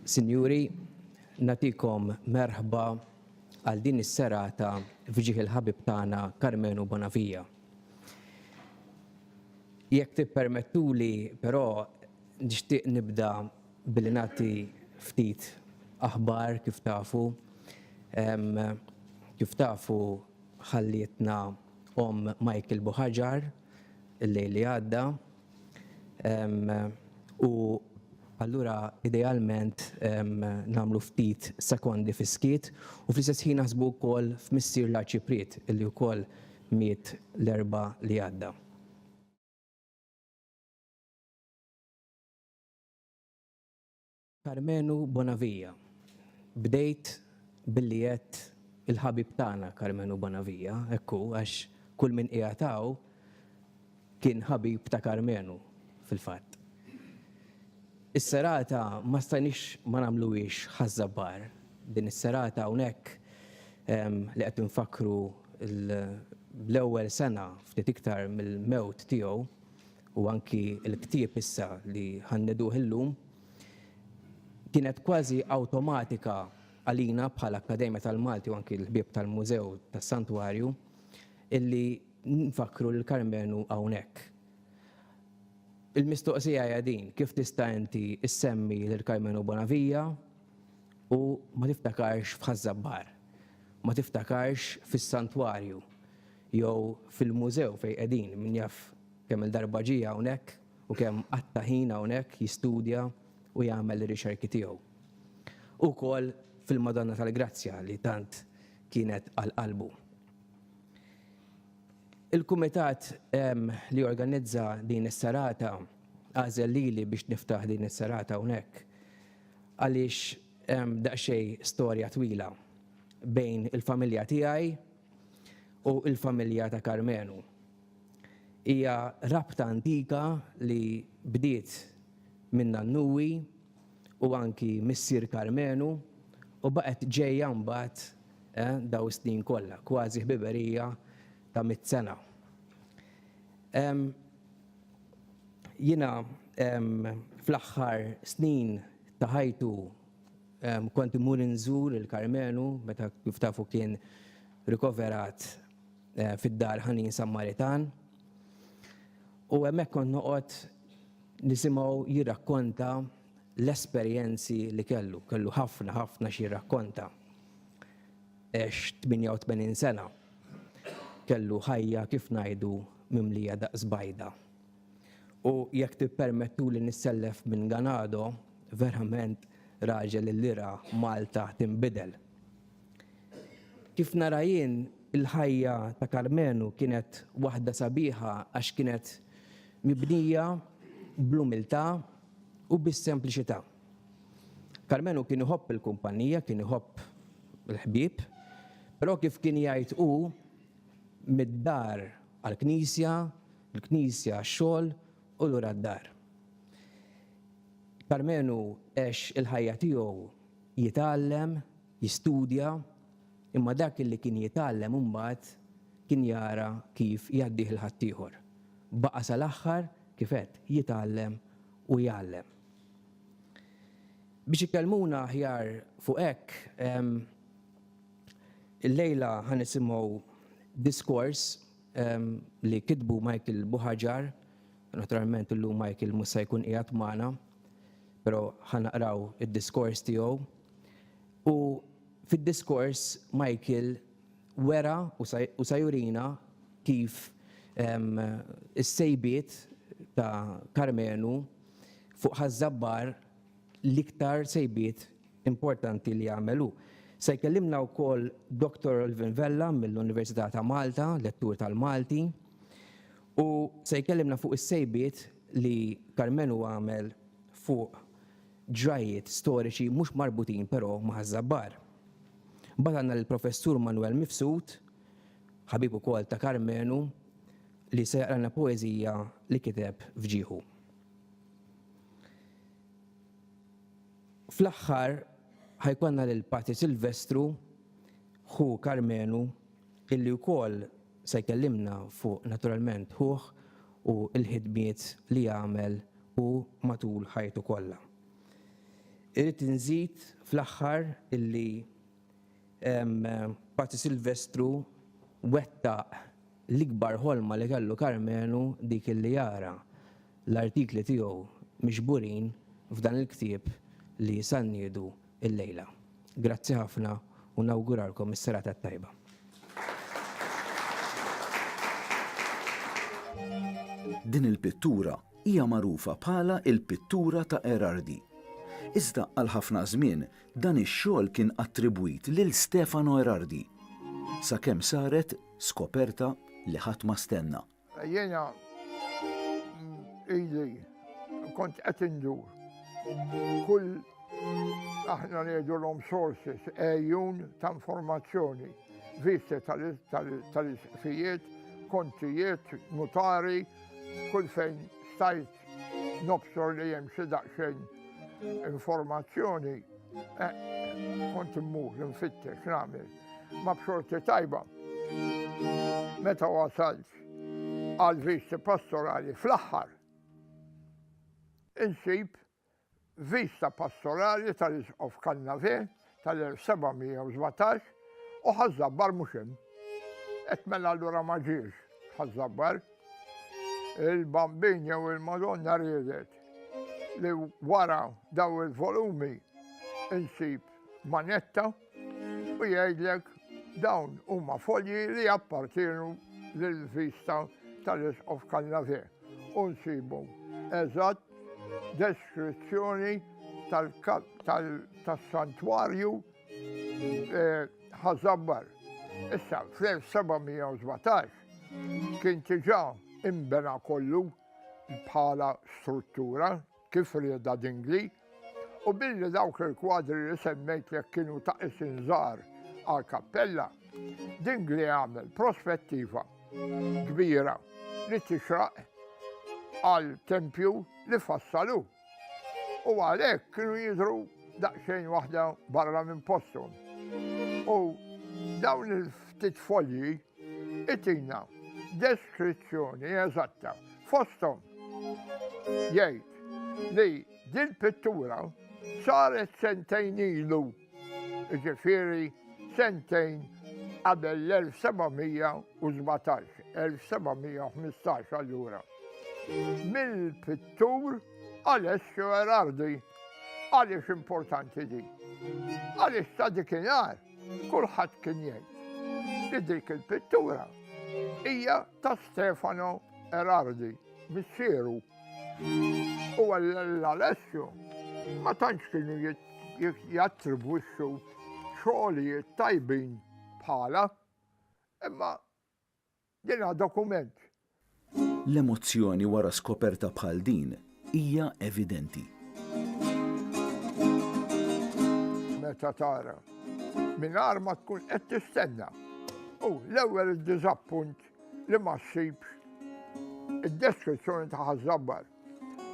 Sinjuri, natikom merħba għal din is-serata f'ġieħ il-ħabib tagħna Carmenu Bonavija. Jekk tippermettuli però nixtieq nibda billi nagħti ftit aħbar kif tafu. Kif tafu ħallietna Michael Buħaġar il-lejl li għadda u allura idealment nagħmlu ftit sekondi fiskiet u fl-istess ħin naħsbu wkoll f'Missier l-Arċipriet illi wkoll miet l-erba' li għadda. Carmenu Bonavija. Bdejt billi qed il-ħabib tagħna Carmenu Bonavija, ekku għax kull min qiegħed hawn kien ħabib ta' Carmenu fil-fatt. Is-serata ma stajniex ma nagħmluhiex ħażabbar. Din is-serata hawnhekk li qed infakru l-ewwel sena ftit iktar mill-mewt tiegħu u anki l-ktieb issa li ħanneduh illum kienet kważi awtomatika għalina bħala Akkademja tal-Malti u anki l-ħbieb tal-Mużew tas-Santwarju illi nfakru l-Carmenu hawnhekk. Il-mistoqsija hija din, kif tista' inti issemmi lil-Carmenu Bonavija u ma tiftakarx f'ħażabbar, ma tiftakarx fis-Santwarju jew fil-mużew fejn qegħdin min jaf kemm il-darba ġie hawnhekk u kemm qatta ħin hawnhekk jistudja u jagħmel ir-riċerki tiegħu. Ukoll fil-Madonna tal-Grazzja li tant kienet għal qalbu. Il-kumitat li organizza din is-serata għażel lili biex niftaħ din is-serata hawnhekk għaliex daqsxejn storja twila bejn il-familja tiegħi u l-familja ta' Carmenu. Hija rabta antika li bdiet minn Nannuwi u anki Missier Carmenu u baqgħet ġejja mbagħad daw snin kollha, kważi ħbiberija ta' 100 sena. Jiena fl-aħħar snin ta' ħajtu kont imur inżur il-Carmenu meta kif tafu kien rikoverat fid-dar Ħanin Sammaritan u hemmhekk kont noqgħod nisimgħu jirrakkonta l-esperjenzi li kellu ħafna xi jirrakkonta. 88 sena. Kellu ħajja kif ngħidu mimlija daqs bajda. U jekk tippermettu li nissellef minn Ganado, verament raġel il-lira Malta tinbidel. Kif nara jien il-ħajja ta' Carmenu kienet waħda sabiħa għax kienet mibnija bl-umiltà u bis-sempliċità. Carmenu kien iħobb il-kumpanija, kien iħobb il-ħbieb, però kif kien jgħid hu mid-dar għall-Knisja, il-Knisja għax-xogħol u lura d-dar. Carmenu għex il-ħajja tiegħu jitgħallem, jistudja, imma dak li kien jitgħallem imbagħad kien jara kif jgħaddih il ħaddieħor. Baqa' sal-aħħar kif qed jitgħallem u jgħallem. Biex ikellmuna aħjar fuq hekk, illejla ħanisimgħu diskors li kitbu Michael Buħaġar, naturalment illum Michael mhux se jkun qiegħed magħna, però ħanaqraw id-diskors tiegħu. U fid-diskors Michael wera u sa jurina kif is-sejbiet ta' Carmenu fuq ħażabbar l-iktar sejbiet importanti li jagħmlu. Se jkellimna wkoll Dr. Alvin Vella mill-Università ta' Malta, lettur tal-Malti, u se jkellimna fuq is-sejbiet li Carmenu għamel fuq ġrajiet storiċi mhux marbutin però ma' ħażabbar. Mbagħad għandna l-Professur Manuel Mifsud, ħabib ukoll ta' Carmenu, li se jaqralna poeżija li kiteb fġieħu. Fl-aħħar ħajkonna lil Patti Silvestru ħu Carmenu illi wkoll se jkellimna fuq naturalment ħuh u l-ħidmiet li jagħmel u matul ħajtu kollha. Irrid inżid fl-aħħar illi Patti Silvestru wettaq l-ikbar ħolma li kellu Karmenu dik illi jara l-artikli tiegħu miġburin f'dan il-ktieb li sanniedu il-lejla. Grazzi ħafna u nawguralkom is-serata tajba. Din il-pittura hija magħrufa bħala il-pittura ta' Erardi. Iżda għal ħafna żmien dan ix-xogħol kien attribwit lil Stefano Erardi, sakemm saret skoperta li ħadd ma stenna. Jiena ili kont qed indur. Kull aħna ngħidulhom sources, ejjun ta' informazzjoni, visti tal-isfijiet, kontijiet, notari, kull fejn stajt nobsor li hemm xi daqsxejn informazzjoni, kont immur nfittex nagħmel ma' b'xorti tajba. Meta wasalt għal visti pastorali fl-aħħar insib vista pastorali tal-Isqof Kannave tal-1717 u ħażabbar mhux hemm. Qed mela allura ma ġiex ħażabbar. Il-Bambin jew il-Madonna riedet li wara daw il-volumi insib manetta u jgħidlek dawn huma folji li appartienu lill-vista tal-Isqof Kannave. U nsibu eżatt deskrizzjoni tas-santwarju ħażabbar. Issa fl-1717 kien diġà imbena kollu bħala struttura kif rieda Dingli u billi dawk il-kwadri li semmejtlek kienu ta' isinżar għal kappella, Dingli għamel prospettiva kbira li tixraq għal tempju li fassalu. U għalhekk kienu jidhru daqsxejn waħda barra minn posthom. U dawn il-ftit folji itina deskrizzjoni eżatta fosthom jgħid li din pittura saret sentejn ilu, ġifieri sentejn qabel l-1717, 1715 allura. Mill-pittur Alessio Erardi. Għaliex importanti di? Għaliex ta' dikinhar kulħadd kien jgħid li dik il-pittura hija ta' Stefano Erardi, missieru. U l-Alessio ma tantx kienu jattribwixxu xogħlijiet tajbin bħala, imma dinha dokument. L-emozzjoni wara skoperta bħal din hija evidenti. Meta tara mingħajr ma tkun qed tistenna. U l-ewwel id-diżappunt li ma ssibx id-deskrizzjoni ta' ħażabbar.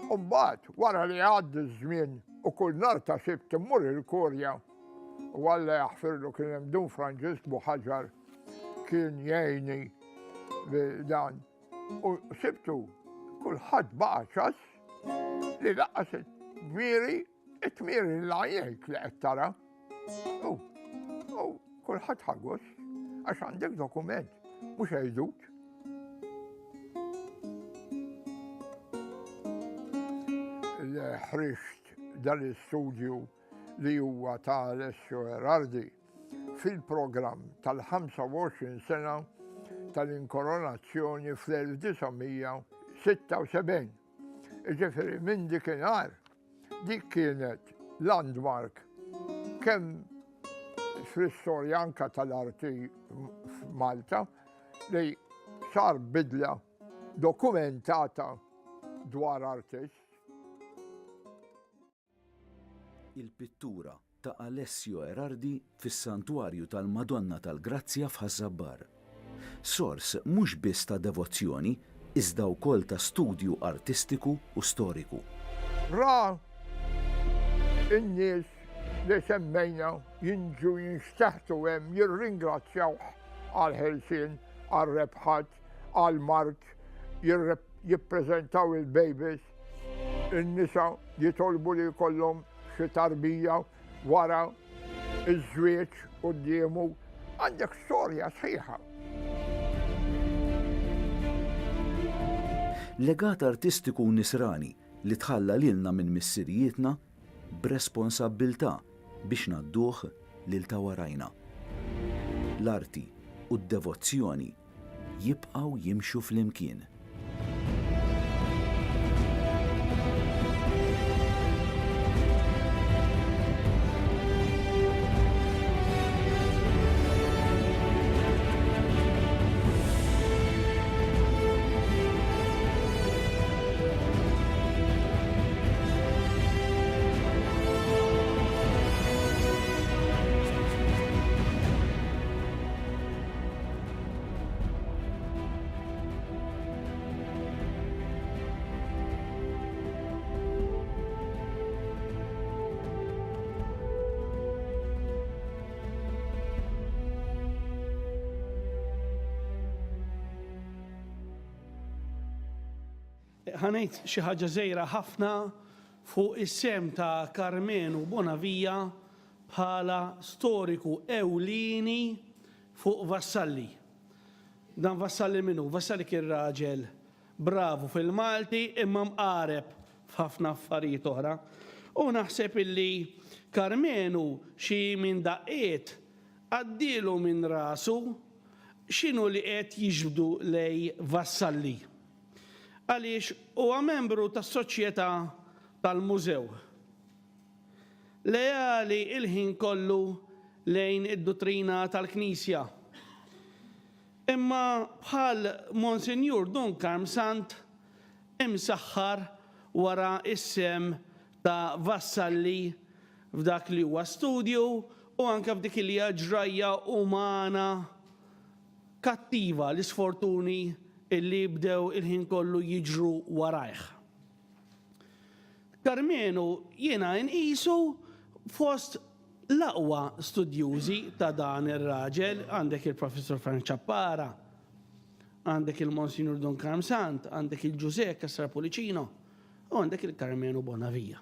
U mbagħad wara li għaddi żmien u kull nar ta' sibt immur il-Korja u Alla jaħfirlu kien hemm Dun Franġisk Buħaġar kien jgħinni dan. U sibtu kulħadd baqa' ċass li laqqas it-tmieri l-għajnejk li qed tara. U kulħadd ħagos għax għandek dokument mhux għejdut. Ħriġt dal-istudju li huwa ta' Alessio Erardi fil-programm tal-25 sena tal-inkoronazzjoni fl-1976. Ġifieri minn dikinhar dik kienet landmark kemm fl-istorja anke tal-arti f'Malta li sar bidla dokumentata dwar artist. Il-pittura ta' Alessio Erardi fis-Santwarju tal-Madonna tal-Grazzja f'Ħażabbar. Sors mhux biss ta' devozzjoni, iżda wkoll ta' studju artistiku u storiku. Ra in-nies li semmejna jinġu jinxtaħtu hemm jirringrazzjaw għal-ħelsien, għal-rebħat, għal-mart, jippreżentaw il-babies, in-nisa jitolbu li jkollhom xi tarbija wara iż-żwieġ qudiemu, għandek storja sħiħa. Legat artistiku nisrani li tħalla lilna minn missirijietna b'responsabbiltà biex nadduh lil ta' warajna. L-arti u d-devozzjoni jibqgħu jimxu flimkien. Ħanejt xi ħaġa żgħira ħafna fuq is-sem ta' Carmenu Bonavija bħala storiku ewlieni fuq Vassalli. Dan Vassalli minnu? Vassalli kien raġel bravu fil-Malti imma mqareb f'ħafna affarijiet oħra. U naħseb illi Carmenu xi minn daqqiet għaddielu minn rasu x'inhu li qed jiġbdu lej Vassalli. Għaliex huwa membru tas-soċjetà tal-mużew. Lejali il-ħin kollu lejn id-dottrina tal-Knisja. Imma bħal Monsinjur Duncan Sant imsaħħar wara is-sem ta' Vassalli f'dak li huwa studju u anke f'dik li hija ġrajja umana kattiva l-isfortuni illi bdew il-ħin kollu jiġru warajh. Carmenu jiena nqisu fost l-aqwa studjużi ta' dan ir-raġel, għandek il-Professor Frank Chappara, għandek il-Monsignor Duncan Sant, għandek il-Giuseppe Strapolicino u għandek il-Carmenu Bonavija.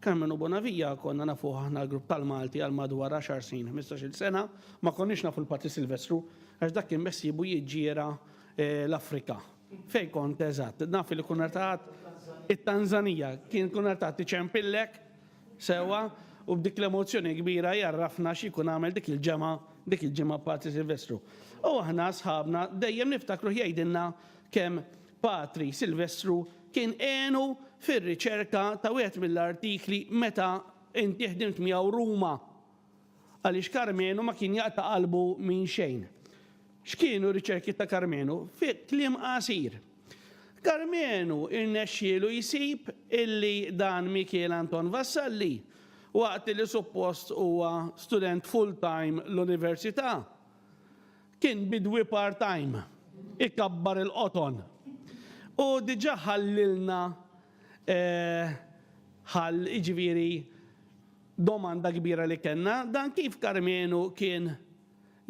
Carmenu Bonavija konna nafu ħafna l-grupp tal-Malti għal madwar 10 snin, 15 sena, ma konniex nafu l-Patri Silvestru, għax dak kien bessibu jiġġiera l-Afrika. Fej kont eżatt, naf li kun artat it-Tanzanija, kien kun artat iċempillek sewa u b'dik l-emozjoni kbira jarrafna xi kun għamel dik il-ġemma Patri Silvestru. U aħna sħabna dejjem niftakru jgħidilna kemm Patri Silvestru kien għenu fir-riċerka ta' wieħed mill-artikli meta inti ħdimt miegħu Ruma. Għaliex Carmenu ma kien jaqta' qalbu minn xejn. X'kienu riċerki ta' Carmenu? Fi kliem qasir. Carmenu irnexxielu jsib illi dan Michel Anton Vassalli waqt li suppost huwa student full-time l-università kien bidwi part-time, ikabbar il-qoton. U diġà ħallilna iġifieri domanda kbira li kellna dan kif Carmenu kien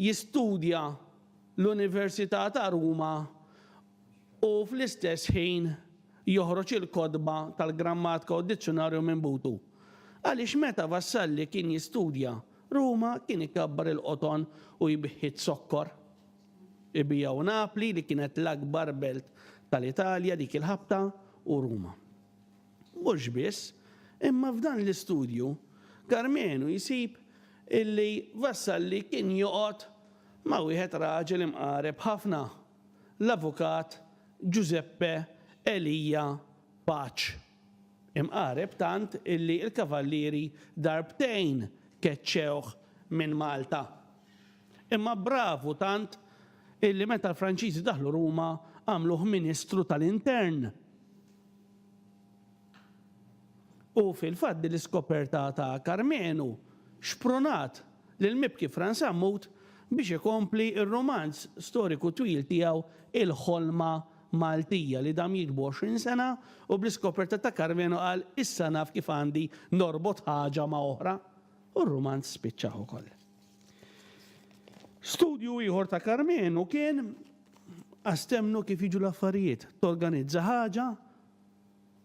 jistudja l-Università ta' Ruma u fl-istess ħin joħroġ il-kodba tal-grammatika u dizzjonarju minn butu. Għaliex meta Vassalli kien jistudja Ruma kien ikabbar il-qoton u jbiħħit sokkor. Ibijaw Napli li kienet l-akbar belt tal-Italja dik il-ħabta u Ruma. Mhux biss, imma f'dan l-istudju Carmenu jsib illi Vassalli kien joqgħod ma' wieħed raġel imqareb ħafna, l-avukat Giuseppe Elia Paċ. Imqareb tant illi il-kavallieri darbtejn keċċewh minn Malta. Imma bravu tant illi meta l-Franċiżi daħlu Ruma għamluh Ministru tal-Intern. U fil-fatt l-iskoperta ta' Carmenu xpronat lil-mibki Franz Ammut biex ikompli il-romanz storiku twil tiegħu il-ħolma Maltija li dam jikbu 20 sena u bl-iskoperta ta' Carmenu qal issa naf kif għandi norbot ħaġa ma' oħra u r-romanz spiċċaħ ukoll. Studju ieħor ta' Carmenu kien għastemnu kif jiġu l-affarijiet, torganizza ħaġa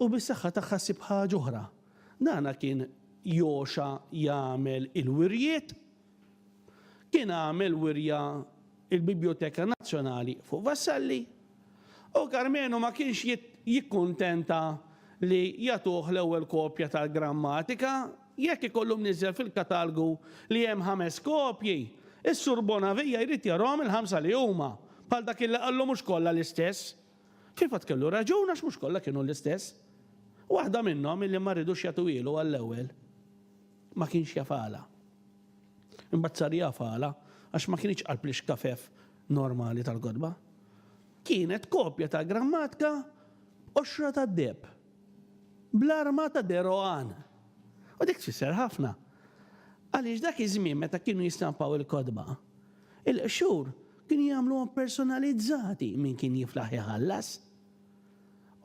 u bis-saħħa tagħha ssib ħaġa oħra. Dana kien Joxa jagħmel il-wirjiet, kien għamel wirja il-Biblioteka Nazzjonali fuq Vassalli, u Carmenu ma kienx jikkuntenta li jagħtuh l-ewwel kopja tal-grammatika jekk ikollhom niżel fil-katalgu li hemm 5 kopji. Is-Sur Bonavija jrid jarahom il-5 li huma, bħal dak li qallu mhux kollha l-istess. Kif qed kellu raġun għax mhux kollha kienu l-istess. Waħda minnhom illi ma rridux jagħtu ilu għall-ewwel ma kienx jafala. Imbagħad sar jafala għax ma kienx qalblix kafef normali tal-kodba. Kienet kopja ta' grammatika oxra ta' deb, bl-arma ta' Deroan. U dik tfisser ħafna. Għaliex dak iż-żmien meta kienu jistampaw il-kodba, il-qxur kienu jagħmluhom personalizzati min kien jiflaħ iħallas.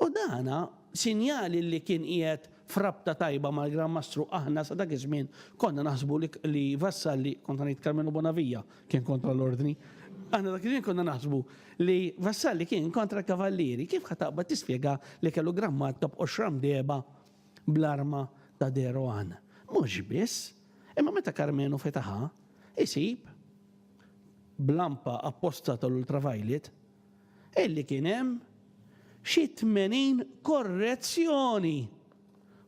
U dana sinjali li kien qiegħed frabta tajba mal-Grammastru aħna sa dak iż-żmien konna naħsbu li Vassalli, kontra ngħid Carmenu Bonavija kien kontra l-ordni, aħna dak iż-żmien konna naħsbu li Vassalli kien kontra kavallieri. Kif ħataqbad tispjega li kellu grammatika b'oxra mdeba bl-arma ta' Deroan? Mhux biss, imma meta Carmenu fetaħa, isib blampa apposta tal-ultraviolet illi kien hemm xi 80 korrezzjoni.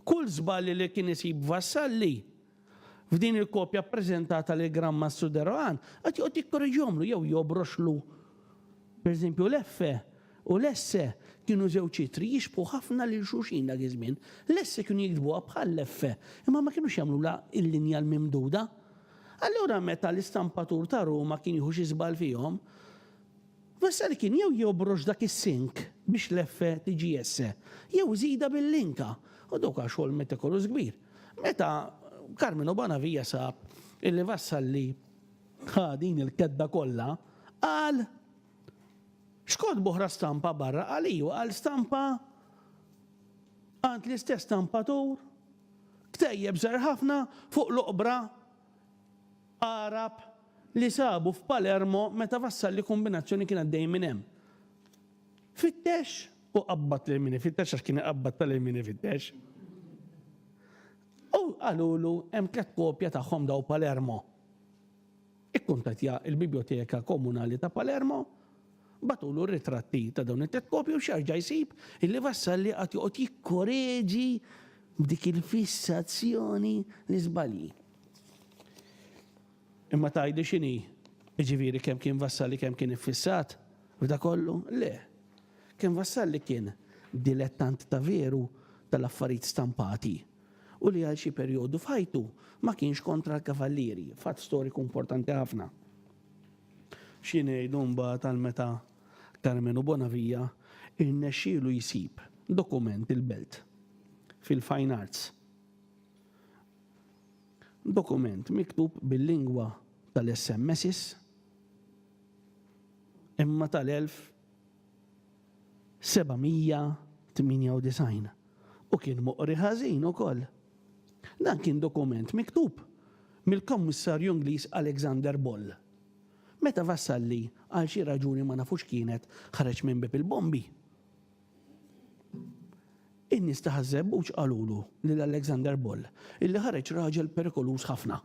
Kull żballi li kien isib Vassalli f'din il-kopja ppreżentata li Grammastru Deroan qed joqgħod jikkorreġjomlu jew jobroxlu. Pereżempju l-F u l-S kienu żewġ ċitri jixbħu ħafna lil xulxin dak iż-żmien. L-S kienu jiktbuha bħal l-F, imma ma kienux jagħmluha il-linja l-mimduda. Allura meta l-istampatur ta' Ruma kien jieħu xi żball fihom, Vassalli kien jew jobrox dak is-sink biex l-F tiġi S, jew żida bil-linka. U dawk xogħol metikolus kbir. Meta Carmenu Bonavija sab illi Vassalli ħadin il-kedda kollha, qal xkod boħra stampa barra għaliju, għal stampa għand l-istess stampatur, ktejjeb żgħar ħafna fuq l-oqbra Arab li sabu f'Palermo meta Vassalli kombinazzjoni kien għaddej minn hemm. Fittex u qabbat l-mini fittex għax kien qabbat tal-mini fittex. U għalulu hemm 3 kopja tagħhom daw Palermo. Ikkuntattja il-Biblioteka Komunali ta' Palermo, batulu ritratti ta' dawn it-3 kopji u xarġa jsib illi Vassalli qatt joqgħod jikkoreġi b'dik il-fissazzjoni li żbalji. Imma tajdi x'inhi, jiġifieri kemm kien Vassalli kemm kien iffissat f'da kollu? Le. Kemm Vassalli kien dilettant ta' veru tal-affarijiet stampati u li għal xi perjodu f'ħajtu ma kienx kontra l-kavallieri, fatt storiku importanti ħafna. Xi ngħidu mbagħad tal-meta Carmenu Bonavija irnexxielu jsib dokument il-belt fil-Fine Arts. Dokument miktub bil-lingwa tal-SMSis imma tal-1798 u kien moqri ħażin ukoll. Dan kien dokument miktub mill-Kommissarju Ingliż Alexander Boll. Meta Vassalli għal xi raġuni ma nafux kienet ħareġ minn bib il-bombi. In-nies ta' ħażebbuġ qalulu lil Alexander Boll illi ħareġ raġel perikolus ħafna.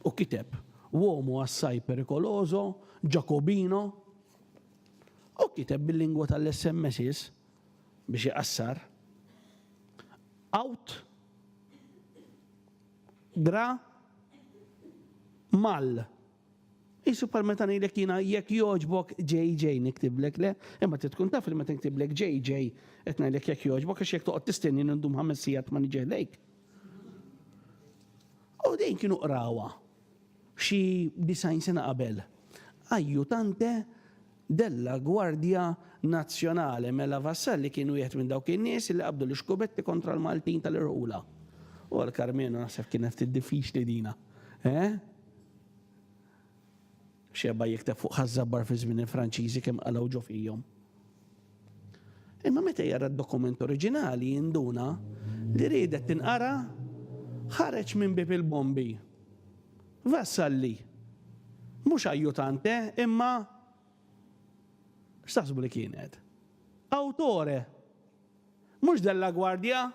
U kiteb uomo assai pericoloso, Giacobino, u kiteb bil-lingwa tal-SMSis biex iqassar out gra mal. Isu pal meta ngħidlek jiena jekk jogħġbok JJ niktiblek le, imma tkun taf li meta niktiblek JJ qed ngħidlek jekk jogħġbok għax jekk toqgħod tistenni ndum 5 sigħat ma niġi lejk. U din kienu qrawa xi 90 sena qabel. Ajjutante della Gwardja Nazzjonali mela Vassalli kienu wieħed minn dawk in-nies li qabdu l-xkubetti kontra l-Maltin tal-Irqula. U għal-Carmenu naħseb kienet diffiċli dina. Xeba jikteb fuq ħażabbar fi żmien il-Franċiżi kemm qalgħu ġo fihom. Imma meta jara d-dokument oriġinali jinduna li riedet tinqara ħareġ minn bib il-bombi. Vassalli, mhux ajjutante, imma x'taħsbu li kienet? Awtore, mhux della Gwardja,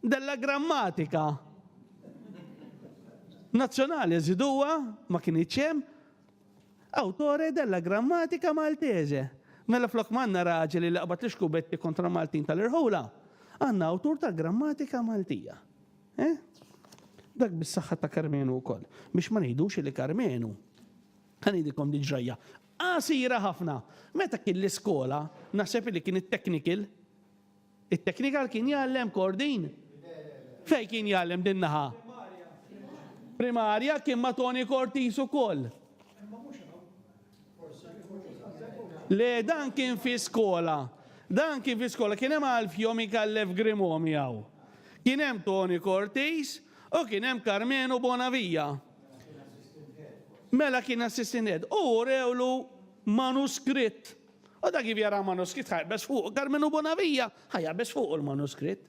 della grammatika nazzjonali żiduha ma kienx hemm awtore della grammatika Maltese. Mela flok manna raġel li laqbad l-xkubetti kontra Maltin tal-irħula, għandna awtur tal-grammatika Maltija. Dak bis-saħħa ta' Karmenu wkoll. Biex ma ngħidux li Karmenu ħanidilkom di ġrajja. Qasira ħafna. Meta kien l-iskola, naħseb li kien it-technical. It-technical kien jgħallem kordin. Fej kien jgħallem din naħa? Primarja kien ma' Tony Curtis ukoll. Le, dan kien fi skola. Dan kien fi skola. Kien hemm Alfio Mikallef Grimomi hawn. Kien hemm Tony Curtis u kien hemm Karmenu Bonavija. Mela kien assistant head. U rewlu manuskritt. U da kif jara manuskritt ħajbes fuq. Karmenu Bonavija ħajbes fuq il-manuskritt.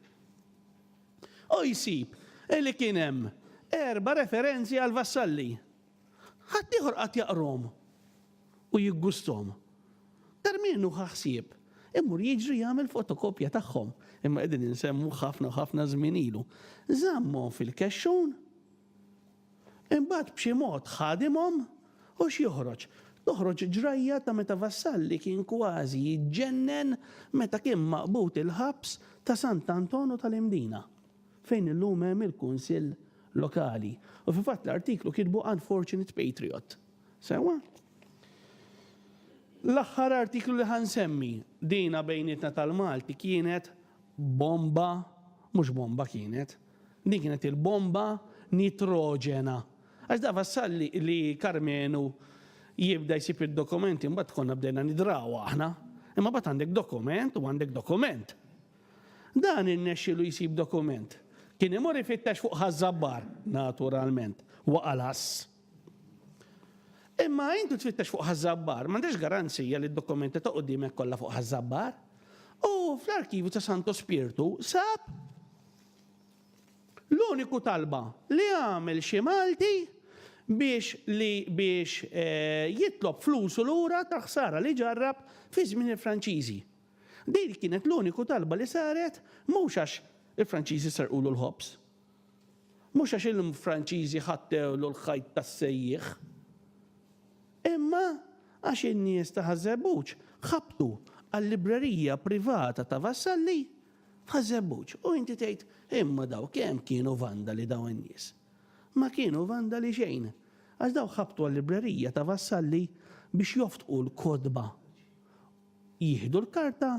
U jsib li kien hemm 4 referenzi għal vassalli. Ħadd ieħor qatt jaqrom u jiggustom. Karmenu ħaħsieb, immur jiġri jagħmel fotokopja tagħhom, imma qegħdin insemmu ħafna żmien ilu. Żammhom fil-kexxun, imbagħad b'xi mod ħadimhom u x'joħroġ. Toħroġ ġrajja ta' meta Vassalli kien kważi jiġġennen meta kien maqbut il-ħabs ta' Sant'Antonu tal-Imdina, fejn illum hemm il-Kunsill Lokali. U fil-fatt l-artiklu kitbu Unfortunate Patriot. Sewa? L-aħħar artiklu li ħansemmi dina bejnietna tal-Malti kienet bomba, mhux bomba kienet, din kienet il-bomba nitrogena. Għax da Vassalli li Karmenu jibda jsib id-dokumenti, mbagħad konna bdejna nidraw aħna, imma mbagħad għandek dokument u għandek dokument. Dan innexxielu jsib dokument. Kien imur ifittex fuq ħażabbar, naturalment, waqalas. Imma intu tfittex fuq ħażabbar, m'għandekx garanzija li d-dokumenti ta' qudiemek kollha fuq ħażabbar. U fl-arkivju ta' Santo Spiritu sab l-uniku talba li għamel xi Malti biex jitlob flusu lura ta' ħsara li ġarrab fi żmien il-Franċiżi. Din kienet l-uniku talba li saret mhux għax il-Franċiżi sarqulu l-ħobs. Mhux għax il-Franċiżi ħattewlu l-ħajt tas-sejjieħ. Imma għax in-nies ta' Ħażebbuġ ħabtu għall-librerija privata ta' Vassalli f'Ħażebbuġ. U inti tgħid imma daw kemm kienu vandali daw in-nies. Ma kienu vandali xejn. Għax daw ħabtu għall-librerija ta' Vassalli biex joftqu l-kodba. Jieħdu l-karta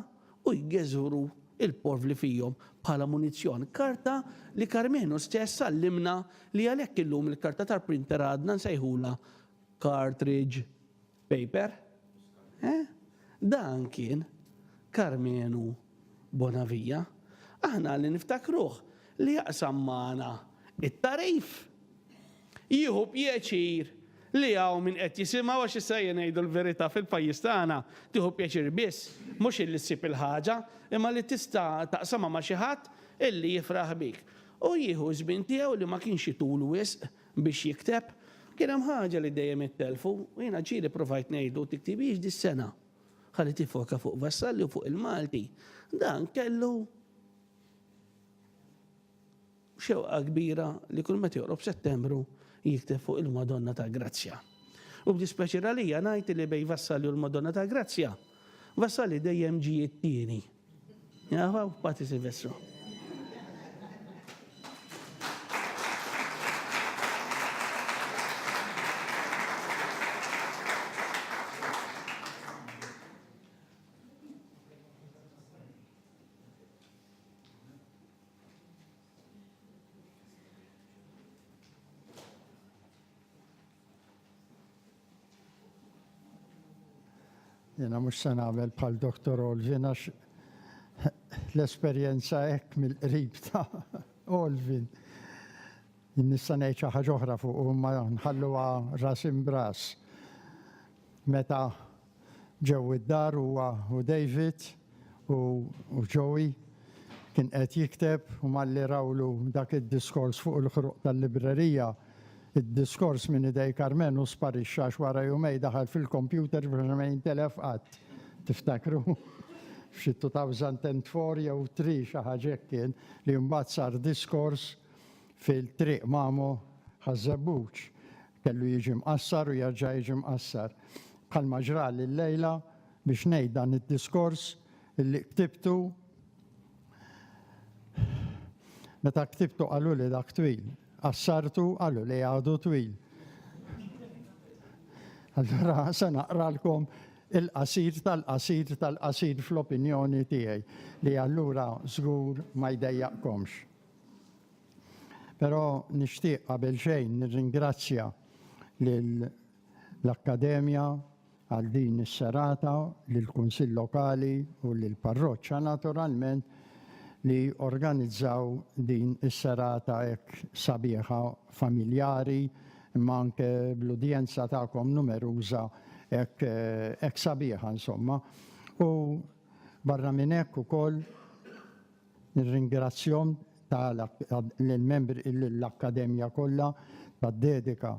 u jgeżuru il-porv li fihom bħala munizzjon. Karta li Karmenu stess sallimna li għalhekk illum il-karta tal-printer għadna nsejħula cartridge paper. Dan kien Karmenu Bonavija. Aħna li niftakruh li jaqsam magħna it-tarif. Jieħu pjaċir li hawn min qed jisimgħu għax issa ngħidu l-verità fil-pajjiż tagħna tieħu pjaċir biss mhux illi ssib il-ħaġa imma li tista' taqsamha ma' xi ħadd illi jifraħ bik. U jieħu żmien tiegħu li ma kienx itul wisq biex jikteb. Kien hemm ħaġa li dejjem ittelfu, u jiena ġieli provajt ngħidu tiktibix dis-sena. Ħalli tifoka fuq Vassalli u fuq il-Malti. Dan kellu xewqa kbira li kull meta joqrob Settembru jikteb fuq il-Madonna ta' Grazzja. U b'dispeċir għalija ngħid li bej Vassalli u l-Madonna ta' Grazzja, Vassalli dejjem ġie t-tieni. Jafaw Pati Silvestru. Jena mux se nagħmel bħal Dr. Olvin għax l-esperjenza hekk mill-qrib ta' Olvin. Nista' ngħid xi ħaġa oħra fuq u ma nħalluha ras imbras. Meta ġew id-dar huwa u David u Joey kien qed jikteb u malli rawlu dak id-diskors fuq il-ħruq tal-librerija. Id-diskors minn idej Karmenu sparixxa wara jumej daħal fil-kompjuter biex ma jintelef qatt. Tiftakru? f'xi 2004 jew 3 xi ħaġa kien li mbagħad sar diskors fil-triq Mamo ħażebbuċ. Kellu jiġi mqassar u jerġa' jiġi mqassar. Bħalma ġrali l-lejla biex ngħid dan id-diskors illi ktibtu. Meta ktibtu qalu li dak twil, qassartu qalu li għadu twil. Allora se naqralkom il-qasir tal-qasir tal-qasir fl-opinjoni tiegħi li allura żgur ma jdejjaqkomx. Però nixtieq qabel xejn nirringrazzja lill-Akkademja għal din is-serata, lill-Kunsill Lokali u lill-Parroċċa naturalment li organizzaw din is-serata hekk sabiħa familjari imma anke bl-udjenza tagħkom numeruża hekk sabiħa insomma. U barra minn hekk ukoll nirringrazzjahom lill-membri l-Akkademja kollha tad-dedika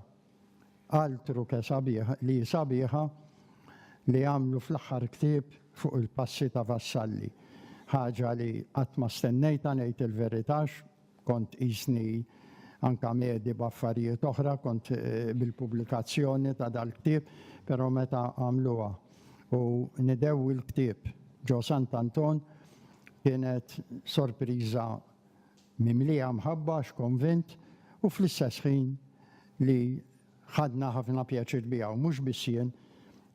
altru li sabiħa li għamlu fl-aħħar ktieb fuq il-passi ta' Vassalli. Ħaġa li qatt ma stennejta ngħid il-veritax, kont qisni anka medi b'affarijiet oħra, kont bil-pubblikazzjoni ta' dal-ktieb, però meta għamluha u nidew il-ktieb ġo Sant'Anton kienet sorpriża mimlija mħabba x'konvint u fl-istess ħin li ħadna ħafna pjaċir biha u mhux biss jien.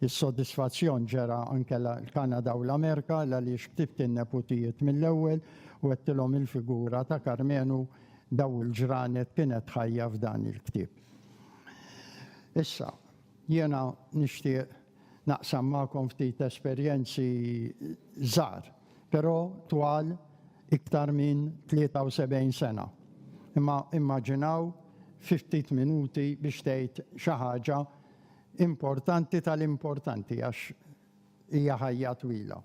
Is-sodisfazzjon ġera anke l-Kanada u l-Amerika għaliex ktibt in-neputijiet mill-ewwel u għedtilhom il-figura ta' Karmenu daw il-ġranet kienet ħajja f'dan il-ktieb. Issa, jiena nixtieq naqsam magħkom ftit esperjenzi żgħar, però twal iktar minn 73 sena. Imma immaġinaw 50 minuti biex tgħid xi ħaġa importanti tal-importanti għax hija ħajja twila.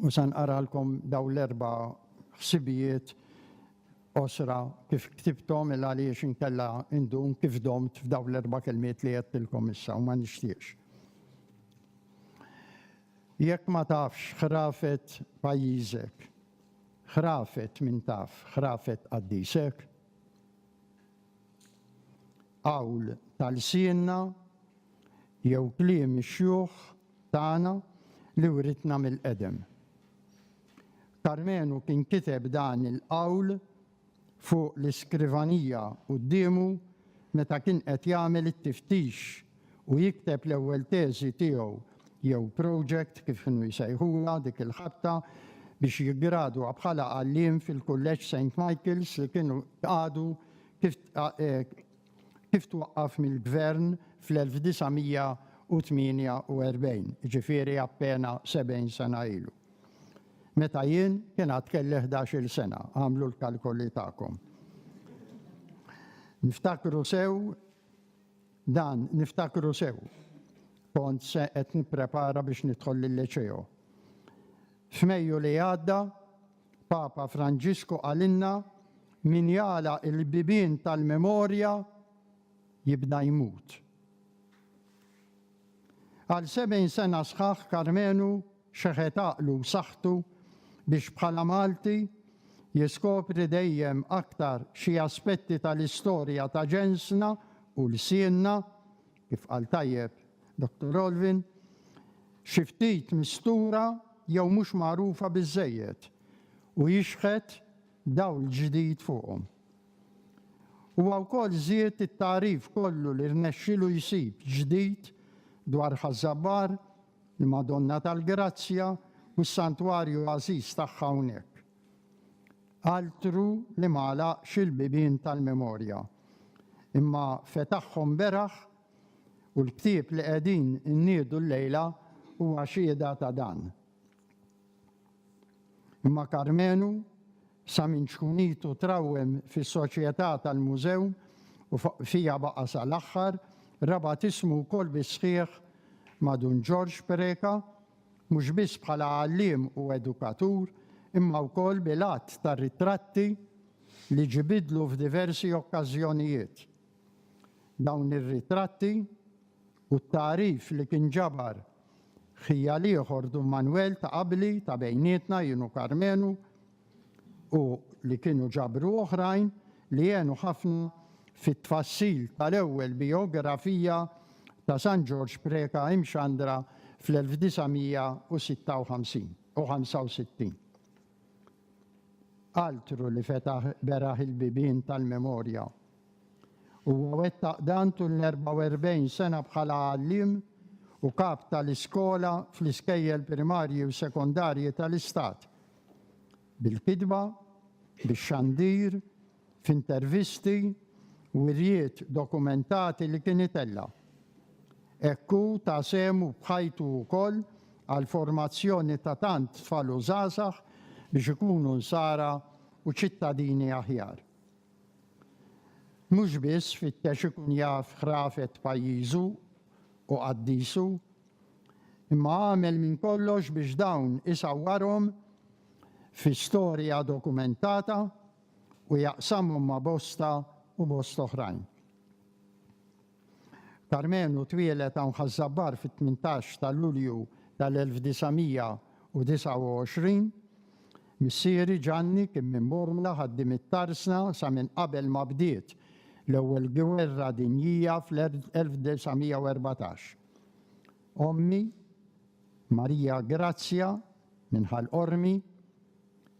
U se nqaralkom daw l-erba' ħsibijiet osra kif ktibthom il għaliex inkella indum kif domt f'daw l-erba' kelmiet li qedtilkom issa u ma nixtieqx. Jekk ma tafx ħrafet pajjiżek, ħrafet min taf, ħrafet qaddisek, qawl tal-sienna jew kliem ix-xjuħ tagħna li writna mill-qedem. Karmenu kien kiteb dan il-qawl fuq l-iskrivanija qudiemu meta kien qed jagħmel it-tiftix u jikteb l-ewwel teżi tiegħu jew project kif kienu jsejħuha dik il-ħabta biex jiggradwa bħala għalliem fil-Kulleġġ St. Michael's li kienu għadu kif twaqqaf mill-gvern fl-1948, ġifieri appena 70 sena ilu. Meta jien kien għad kelli 11-il sena, għamlu l-kalkoli tagħkom. Niftakru sew, kont se qed nipprepara biex nidħol lill-liċeo. F'Mejju li għadda, Papa Franġisku għalinna min jala il-bibien tal-memorja jibda jmut. Għal 70 sena sħaħ Karmenu xeħet aqlu saħħtu biex bħala Malti jiskopri dejjem aktar xi aspetti tal-istorja ta' ġensna u l-sienna, kif qal tajjeb Dr. Olvin, xi ftit mistura jew mhux magħrufa biżżejjed u jixħet dawl ġdid fuqhom. Huwa wkoll żied it-tarif kollu li rnexxielu jsib ġdid dwar Ħażabbar, il-Madonna tal-Grazzja u s-santwarju għażiż tagħha hawnhekk. Altru li ma għalaqx il-bibien tal-memorja. Imma fetaħħhom beraħ u l-ktieb li qegħdin inniedu llejla huwa xhieda ta' dan. Imma Karmenu sa minn xkunitu trawwem fis-soċjetà tal-mużew u fija baqa' sal-aħħar rabat ismu wkoll bisħieħ ma' Dun George Pereka, mhux biss bħala għalliem u edukatur, imma wkoll bil-att tar-ritratti li ġibidlu f'diversi okkażjonijiet. Dawn ir-ritratti u t-tarif li kien ġabar Ħija liħor du Manuel ta' qabli ta' bejnietna jienu Karmenu u li kienu ġabru oħrajn li jenu ħafna fit-tfassil tal-ewwel biografija ta' San George Preka imxandra fl-1956 u 65. Altru li fetaħ beraħ il-bibien tal-memorja. U wettaq dantu l-44 sena bħala għallim u kap tal-iskola fl-iskejjel primarji u sekondarji tal-istat. Bil-kidba, bil-xandir, f'intervisti u rjiet dokumentati li kien itella. Ekku ta' semu bħajtu wkoll għal formazzjoni ta' tant tfal u żgħażagħ biex ikunu nsara u ċittadini aħjar. Mhux biss fittex ikun jaf ħrafet pajjiżu u qaddisu, imma għamel minn kollox biex dawn isawwarhom fi storja dokumentata u jaqsamhom ma' bosta u bosta oħrajn. Karmenu twielet hawn ħażabbar fit-18 ta' Lulju tal-1929, missieri Ġanni kien minn Bormla ħaddim it-tarsna sa minn qabel ma bdiet l-ewwel gwerra dinjija fl-1914. Ommi, Marija Grazja minn Ħal-Qormi,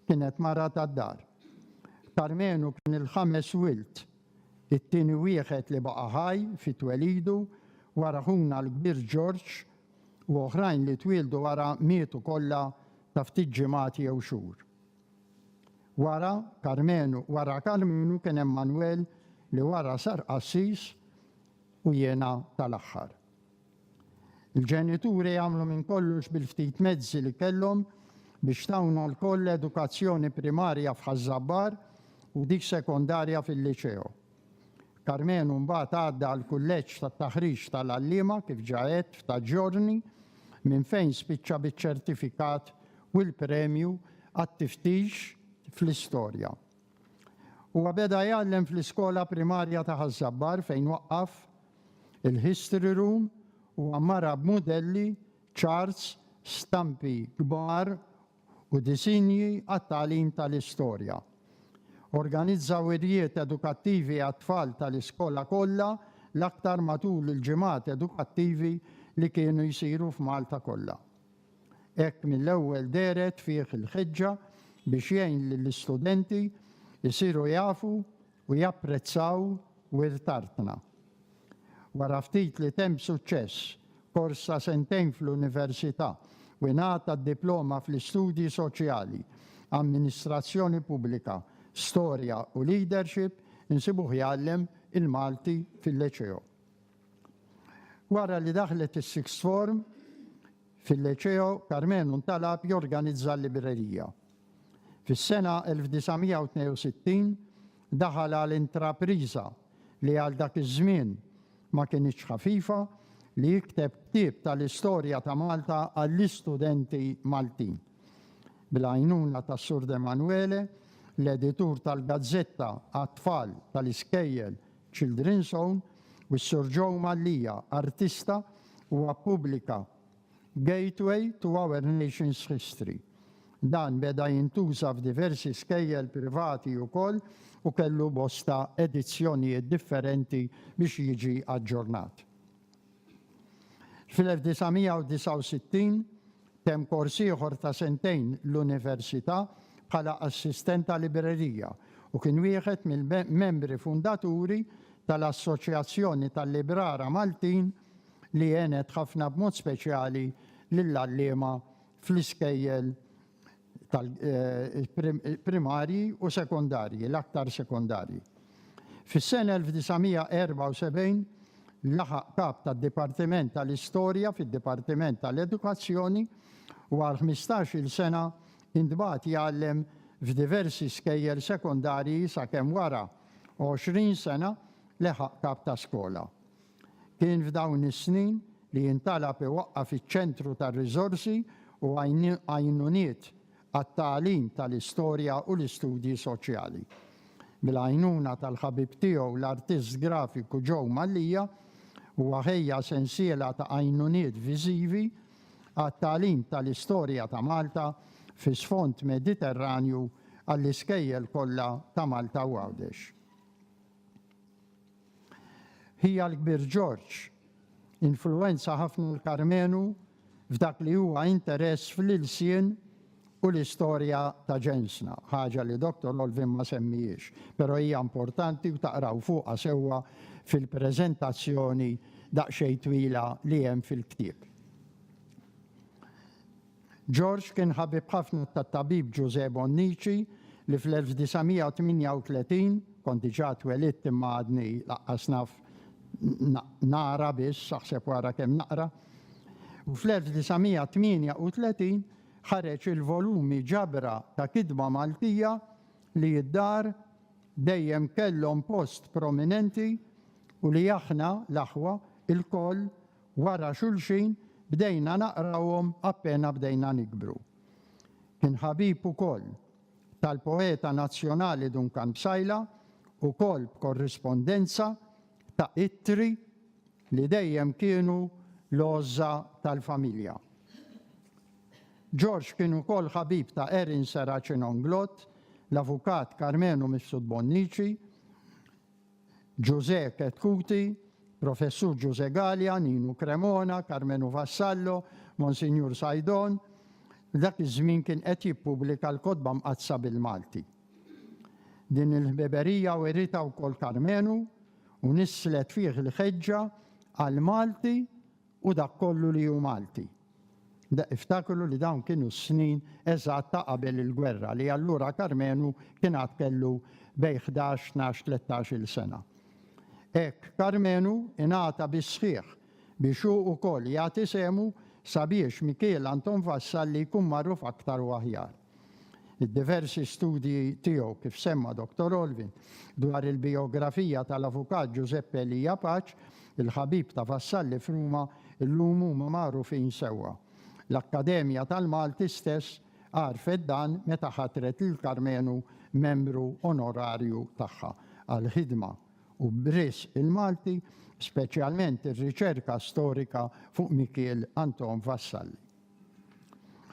kienet mara tad-dar. Karmenu kien il-5 wilt, it-tieni wieħed li baqa' ħaj fit-twelidu wara ħuna l-kbir George u oħrajn li twildu wara mietu kollha ta' ftit ġimgħat jew xhur. Wara Karmenu kien hemm Manuel li wara sar qassis u jiena tal-aħħar. Il-ġenituri għamlu minn kollox bil-ftit mezzi li kellhom biex tawna l-koll edukazzjoni primarja f'Ħażabbar u dik sekondarja fil-liċeo. Karmenu mbagħad għadda għall-kulleġġ tat-taħriġ tal-għalliema kif ġaet ta' ġorni minn fejn spiċċa biċ-ċertifikat u l-premju għat-tiftix fl-istorja. Huwa beda jgħallem fl-iskola primarja ta' Ħażabbar fejn waqqaf il-History Room u għammara b'modelli, charts, stampi kbar u disinji għat-tagħlim tal-istorja. Organizza wirjiet edukattivi għat-tfal tal-iskola kollha l-aktar matul il-ġimgħat edukattivi li kienu jsiru f'Malta kollha. Hekk mill-ewwel deret fih il-ħeġġa biex jgħin lill-istudenti jisiru jafu u japprezzaw wirtartna. Wara ftit li temm suċċess, korsa sentejn fl-Università u ngħata d-diploma fl-istudji soċjali, amministrazzjoni pubblika, storja u leadership, insibuh jgħallem il-Malti fil-Liċeo. Wara li daħlet is-sixth form fil-Liċeo, Karmenu ntalab jorganizza l-librerija. Fis-sena 1962 daħal għal-intrapriża li għal dak iż-żmien ma kienx ħafifa li jikteb ktieb tal-istorja ta' Malta għall-istudenti Maltin. Bil-għajnuna ta' Sur Emanuele, l-editur tal-gazzetta għat-tfal tal-iskejjel Children's Zone u s-Sur Joe Mallija, artista, u għappubblika Gateway to Our Nation's History. Dan beda jintuża f'diversi skejjel privati wkoll u kellu bosta edizzjonijiet differenti biex jiġi aġġornat. Fil-1969 temm kors ieħor ta' sentejn l-Università bħala assistenta librerija u kien wieħed mill-membri fundaturi tal-Assoċjazzjoni tal-Librara Maltin li għenet ħafna b'mod speċjali lill-għalliema fl-iskejjel primarji u sekondarji, l-aktar sekondarji. Fis-sena 1974 laħaq kap tad-Dipartiment tal-Istorja fid-Dipartiment tal-Edukazzjoni u għal 15-il sena intbagħat jgħallem f'diversi skejjel sekondarji sakemm wara 20 sena leħaq kap ta' skola. Kien f'dawn is-snin li jintalab iwaqqaf fiċ-ċentru tar-riżorsi u għajnuniet għat-tagħlim tal-istorja u l-istudji soċjali. Bil-għajnuna tal-ħabib tiegħu l-artist grafiku Joe Mallija huwa ħejja sensiela ta' għajnuniet viżivi għat-tagħlim tal-istorja ta' Malta fi sfond Mediterranju għall-iskejjel kollha ta' Malta u Għawdex. Hija l-Kbir George influenza ħafna l-Karmenu f'dak li huwa interess fl-ilsien u l-istorja ta' ġensna, ħaġa li Dr. Olvin ma semmijiex, pero hija importanti u taqraw fuqha sewwa fil-preżentazzjoni daqsxejn twila li hemm fil-ktieb. George kien ħabib ħafna tat-tabib Giuseppe Bonnici li fl-1938 kont diġà twelidt imma għadni laqqas naf naqra biss, aħseb wara kemm naqra. U fl-1938 ħareġ il-volumi ġabra ta' kidba Maltija li jiddar dejjem kellhom post prominenti u li aħna l-aħwa il-koll wara xulxin bdejna naqrawhom appena bdejna nikbru. Kien ħabib ukoll tal-poeta nazzjonali Duncan Bsajla ukoll b'korrispondenza ta' ittri li dejjem kienu l-għoża tal-familja. George kien ukoll ħabib ta' Erin Serracin Onglot, l-avukat Karmenu Mifsud Bonnici, Giuseppe Ketkuti, Professur Giuse Gallia, Ninu Cremona, Karmenu Vassallo, Monsignor Sajdon, dak iż-żmien kien qed jippubblika l-kotba mqazza bil-Malti. Din il-ħbeberija werita wkoll Karmenu u nislet fih il-ħeġġa għal Malti u dak kollu li hu Malti. Iftakru li dawn kienu snin eżatt ta' qabel il-gwerra li allura Karmenu kien għad kellu bej 11, 12, 13 sena. Hekk Karmenu ingħata bis-sħiħ biex hu wkoll jagħti semu sabiex Michel Anton Vassal li jkun magħruf aktar u aħjar. Id-diversi studji tiegħu kif semma Dr. Olvin dwar il-biografija tal-avukat Giuseppe Elia Paċ, il-ħabib ta' Vassalli f'Ruma illum huma magħrufin sewwa. L-Akkademja tal-Malti stess għarfet dan meta ħatret lil Karmenu membru onorarju tagħha għal-ħidma u bris il-Malti, speċjalment ir-riċerka storika fuq Michel Anton Vassalli.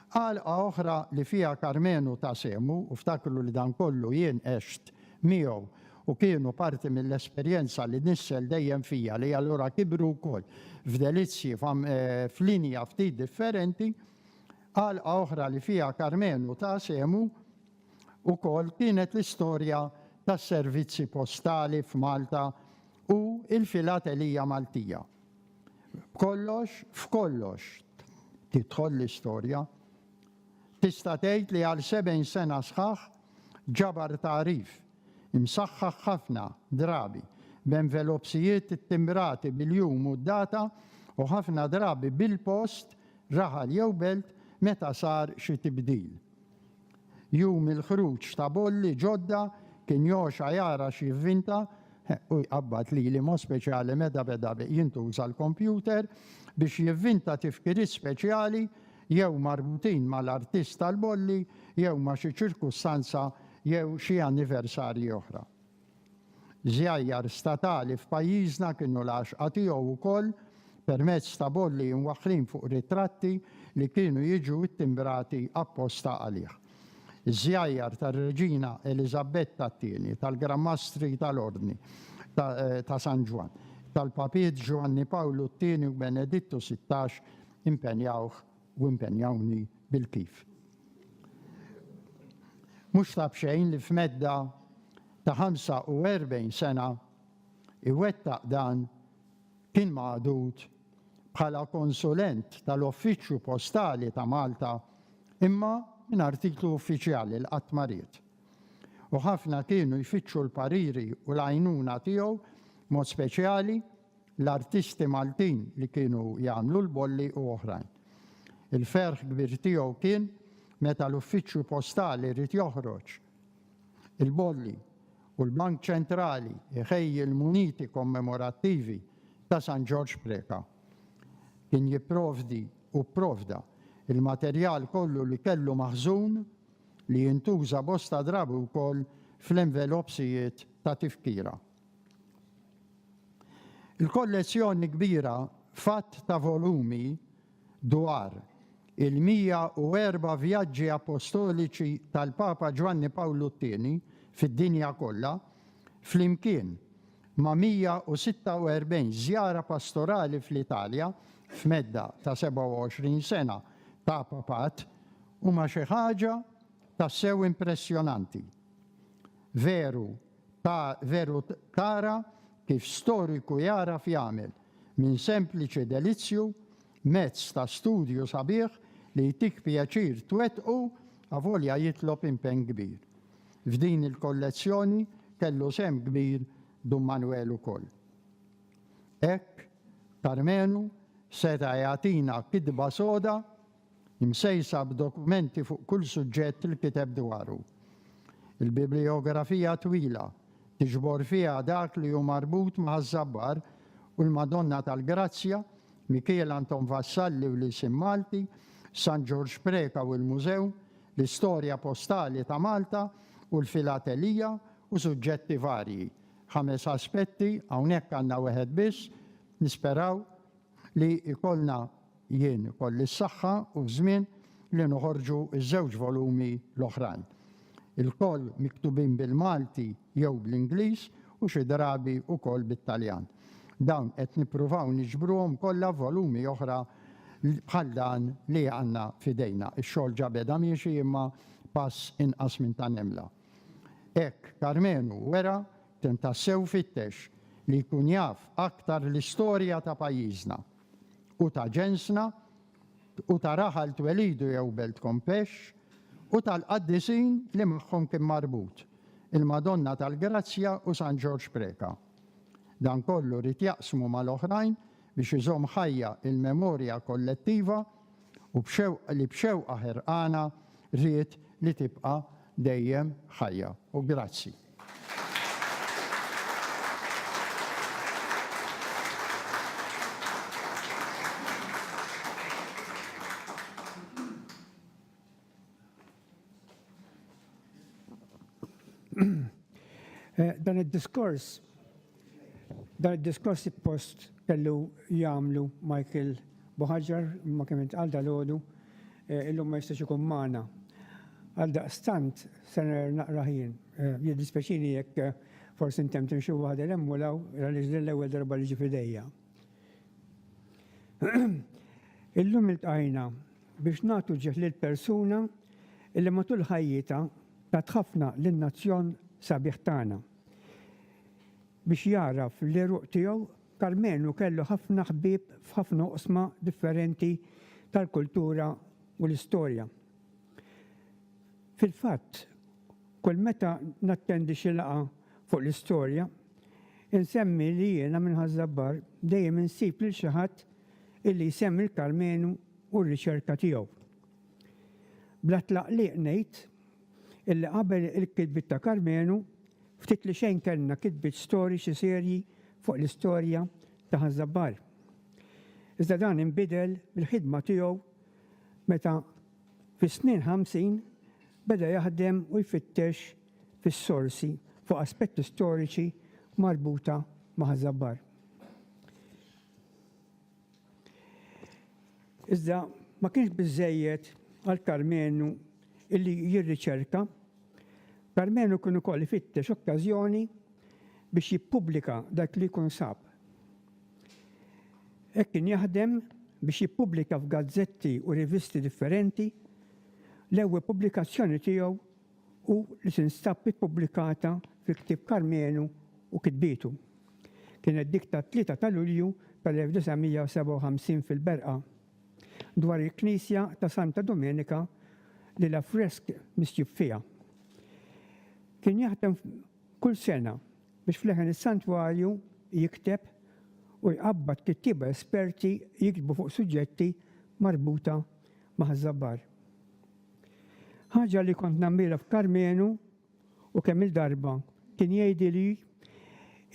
Għalqa oħra li fija Karmenu ta' semu, u ftakru li dan kollu jien għext miegħu u kienu parti mill-esperjenza li nissel dejjem fija li allura kibru wkoll f'delizzi f'linja ftit differenti, għalqa oħra li fija Karmenu ta' semu ukoll kienet l-istorja tas-servizzi postali f'Malta u il-filatelija Maltija. F'kollox tidħol l-istorja. Tista' tgħid li għal 7 sena sħaħ ġabar tarif imsaħħaħ ħafna drabi b'envelopsijiet ittimbrati bil-jum u d-data u ħafna drabi bil-post raħal jew belt meta sar xi tibdil. Jum il-ħruġ ta' bolli ġodda kien joxa jara xi vvinta u jqabbad li mo speċjali meta beda jintuża l-kompjuter biex jivvinta tifkiriet speċjali jew marbutin mal-artist tal-bolli jew ma' xi ċirkustanza jew xi anniversarji oħra. Żjajjar statali f'pajjiżna kienu l-għaxqa tiegħu wkoll permezz ta' bolli mwaħħlin fuq ritratti li kienu jiġu ittimbrati apposta għalih. Iż-żjajjar tar-Reġina Elisabetta II, tal-Grammastri tal-Ordni ta' San Ġwan, tal-Papiet Giovanni Paolo II u Benedittu XVI impenjawh u impenjawni bil-kif. Mhux ta' bxejn li f'medda ta' 45 sena iwettaq dan kien magħdud bħala konsulent tal-Uffiċċju Postali ta' Malta imma minn artiklu uffiċjali l-qatt mariet. U ħafna kienu jfittxu l-pariri u l-għajnuna tiegħu mod speċjali l-artisti Maltin li kienu jagħmlu l-bolli u oħrajn. Il-ferħ kbir tiegħu kien meta l-Uffiċċju Postali rrid joħroġ il-bolli u l-Bank Ċentrali iħejji l-muniti kommemorattivi ta' San George Preka. Kien jipprovdi u pprovda il-materjal kollu li kellu maħżun li jintuża bosta drabi wkoll fl-envelopsijiet ta' tifkira. Il-kollezzjoni kbira fatt ta' volumi dwar il-104 vjaġġi apostoliċi tal-Papa Giovanni Paolo II fid-dinja kollha, flimkien ma' 146 żjara pastorali fl-Italja f'medda ta' 27 sena ta' papat huma xi ħaġa tassew impressjonanti. Veru tara kif storiku jaraf jagħmel minn sempliċi delizzju mezz ta' studju sabiħ li jtik pjaċir twettqu avolja jitlob impenn kbir. F'din il-kollezzjoni kellu sem kbir Dun Manuel ukoll. Hekk Karmenu seta' jagħtina kidba soda imsejsa b'dokumenti fuq kull suġġett li kiteb dwaru. Il-bibliografija twila tiġbor fiha dak li hu marbut ma' Żabbar u l-Madonna tal-Grazzja, Michele Anton Vassalli u l-Isim Malti, San George Preka u l-Mużew, l-istorja postali ta' Malta u l-filatelija u suġġetti varji. 5 aspetti, hawnhekk għandna wieħed biss, nisperaw li jkollna jien kolli s-saħħa u żmien li noħorġu ż-żewġ volumi l-oħrajn. Il-koll miktubin bil-Malti jew bl-Ingliż u xi drabi wkoll bit-Taljan. Dawn qed nippruvaw niġbruhom kollha volumi oħra bħal dan li għandna f'idejna. Ix-xogħol ġabeda miexi imma pass inqas minn ta' nemla. Hekk Karmenu wera tassew fittex li jkun jaf aktar l-istorja ta' pajjiżna u ta' ġensna u ta' raħal twelidu jew belt kompex u tal-qaddisin li magħhom kien marbut, il-Madonna tal-Grazzja u San George Preka. Dan kollu rid jaqsmu mal-oħrajn biex iżomm ħajja il-memorja kollettiva u b'xewqa ħerqana rrid li tibqa' dejjem ħajja. U grazzi. Dan id-diskors post kellu jagħmlu Michael Boħaġar ma kemm intqal dalodu illum ma jistax ikun magħna. Għal daqstant se naqra ħin. Jiddispeċini jekk forsi intemm timxu waħda l-emmulaw għaliex l-ewwel darba li ġi fidejja. Illum iltqajna biex nagħtu ġieħ lil persuna illi matul ħajjita tat ħafna lin-nazzjon sabiħ tagħna. Biex jaraf l-eruq tiegħu Karmenu kellu ħafna ħbieb f'ħafna oqsma differenti tal-kultura u l-istorja. Fil-fatt, kull meta nattendi xi laqgħa fuq l-istorja, insemmi li jiena minn Żabbar dejjem insib lil xi ħadd illi jsemmi l-Karmenu u r-riċerka tiegħu. Bla tlaqliq ngħid illi qabel il-kitbit ta' Karmenu ftit li xejn kellna kitbit storiċi serji fuq l-istorja ta' Żabbar. Iżda dan inbidel bil-ħidma tiegħu meta fis-snin 50 beda jaħdem u jfittex fis-sorsi fuq aspetti storiċi marbuta ma' Żabbar. Iżda ma kienx biżżejjed għal Karmenu illi jirriċerka, Karmenu kien ukoll ifittex okkażjoni biex jippubblika dak li jkun sab. Hekk kien jaħdem biex jippubblika f'gazzetti u rivisti differenti l-ewwel pubblikazzjoni tiegħu u li tinstab ippubblikata fil-ktieb Karmenu u kitbietu. Kienet dik ta' 3 ta' Lulju tal-1957 fil-Berqa dwar il-Knisja ta' Santa Domenika li l-affresk mistjub fiha. Kien jaħdem kull sena biex fl-eħen is-santwarju jikteb u jqabbad kittieba esperti jiktbu fuq suġġetti marbuta ma' Żabbar. Ħaġa li kont nagħmilha f'Karmenu u kemm il-darba kien jgħidili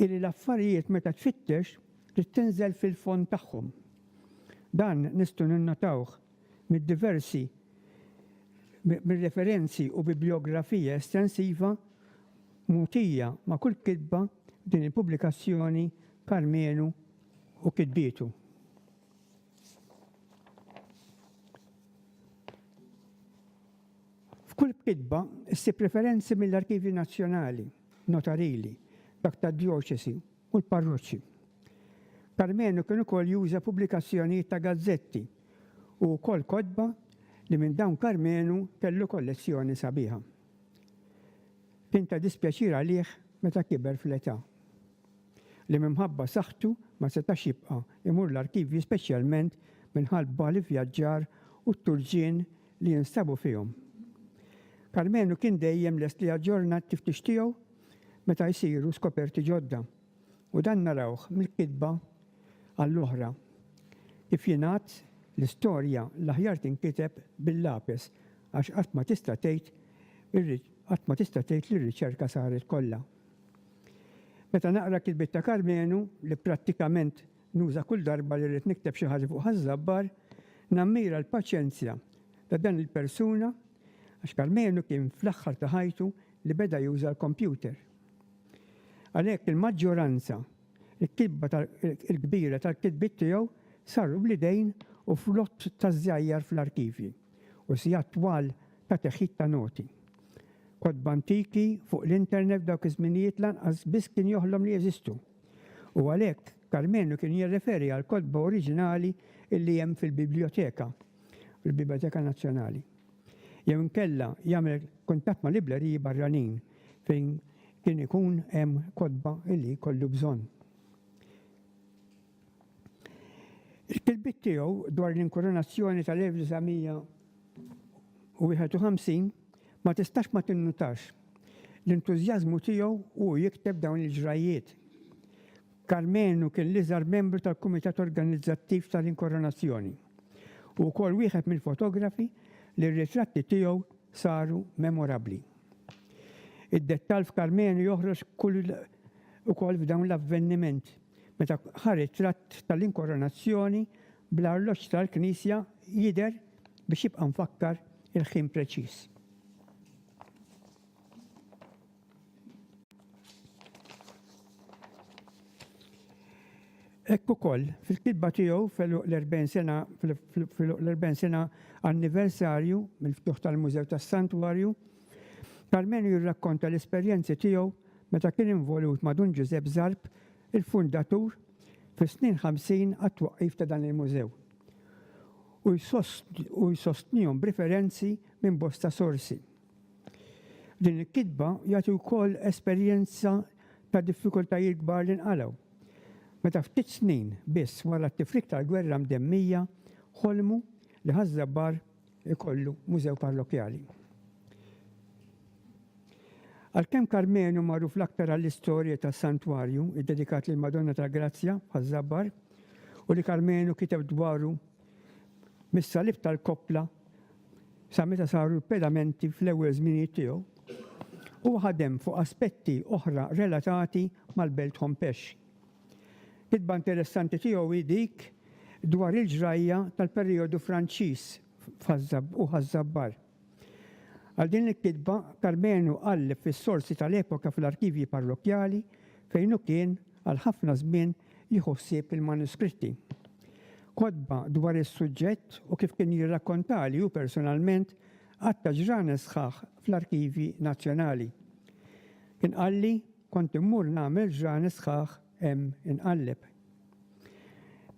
li l-affarijiet meta tfittex trid tinżel fil-fond tagħhom. Dan nistgħu ninnotawh mid-diversi mir-referenzi u bibliografija estensiva mutija ma' kull kitba din il-pubblikazzjoni Karmenu u kitbietu. Kull kitba issi preferenzi mill-Arkivi Nazzjonali, notarili, dak ta' dioċesi u l-parroċċi. Karmenu kien ukoll juża pubblikazzjonijiet ta' gazzetti u wkoll kodba li minn dawn Karmenu kellu kollezzjoni sabiħa. Kien ta' dispjaċir għalih meta kiber fl-età. Li minħabba saħħtu ma setax jibqa' imur l-arkivi speċjalment minħabba li vjaġġar u t-turġien li jinstabu fihom. Karmenu kien dejjem lest li jaġġorna t-tiftix tiegħu meta jsiru skoperti ġodda u dan narawh mill-kitba għall-oħra. Kif jingħad l-istorja l-aħjar tinkiteb bil-lapes għax qatt ma tista' tgħid li r-riċerka saret kollha. Meta naqra kitbiet ta' Karmenu li prattikament nuża kull darba li rrid nikteb xi ħaġa fuq ħażabbar, nammira l-paċenzja ta' dan il-persuna għax Karmenu kien fl-aħħar ta' ħajtu li beda juża l-kompjuter. Għalhekk il-maġġoranza il-kbira tal-kitbiet tiegħu saru bl-idejn u flott ta' żjajjar fl-arkivi u sigħat twal ta' teħid ta' noti. Kodba antiki fuq l-internet dawk iż-żminijiet lanqas biss kien joħlom li jeżistu. U għalhekk Karmenu kien jirreferi għal kodba oriġinali illi hemm fil-biblioteka Nazzjonali. Jew inkella jagħmel kuntatt ma' libreriji barranin fejn kien ikun hemm kodba illi jkollu bżonn. Il-kitbiet tiegħu dwar l-inkoronazzjoni tal-1951 ma tistax ma tinnutax l-entużjażmu tiegħu u jikteb dawn il-ġrajiet. Karmenu kien l-iżgħar membru tal-Kumitat Organizzattiv tal-Inkoronazzjoni u wkoll wieħed mill-fotografi li r-ritratti tiegħu saru memorabbli. Id-dettall f'Karmenu joħroġ ukoll f'dawn l-avveniment meta ħar it-tratt tal-inkoronazzjoni bl-arloġġ tal-Knisja jidher biex jibqa' mfakkar il-ħin preċiż. Hekk ukoll fil-kitba tiegħu fil-40 sena anniversarju mill-ftuħ tal-Mużew tas-Santwarju, Karmenu jirrakkonta l-esperjenzi tiegħu meta kien involut ma' Dun Giuseppe Zarb, il-fundatur fis-snin 50 għat-twaqqif ta' dan il-mużew. U jsostnihom b'referenzi minn bosta sorsi. Din il-kitba jagħti wkoll esperjenza ta' diffikultajiet kbar li nqalgħu. Meta ftit snin biss wara t-tifrik tal-gwerra mdemmija ħolmu li ħażabbar ikollu mużew parrokjali. Għalkemm Karmenu magħruf l-aktar għall-istorja tas-Santwarju iddedikat lil Madonna tal-Grazzja ħażabbar u li Karmenu kiteb dwaru mis-salib tal-Koppla sa meta saru l-pedamenti fl-ewwel żminijiet tiegħu u ħadem fuq aspetti oħra relatati mal-Belt Hompex. Kitba interessanti tiegħu dik dwar il-ġrajja tal-perjodu Franċiż u ħażabbar. Għal din il-kitba Karmenu qalleb fis-sorsi tal-epoka fl-arkivji parrokjali fejn hu kien għal ħafna żmien jieħu ħsieb il-manuskritti. Kodba dwar is-suġġett u kif kien jirrakkontali hu personalment għatta ġranet sħaħ fl-Arkivji Nazzjonali. Kien qalli kont immur nagħmel ġranet sħaħ hemm inqalleb.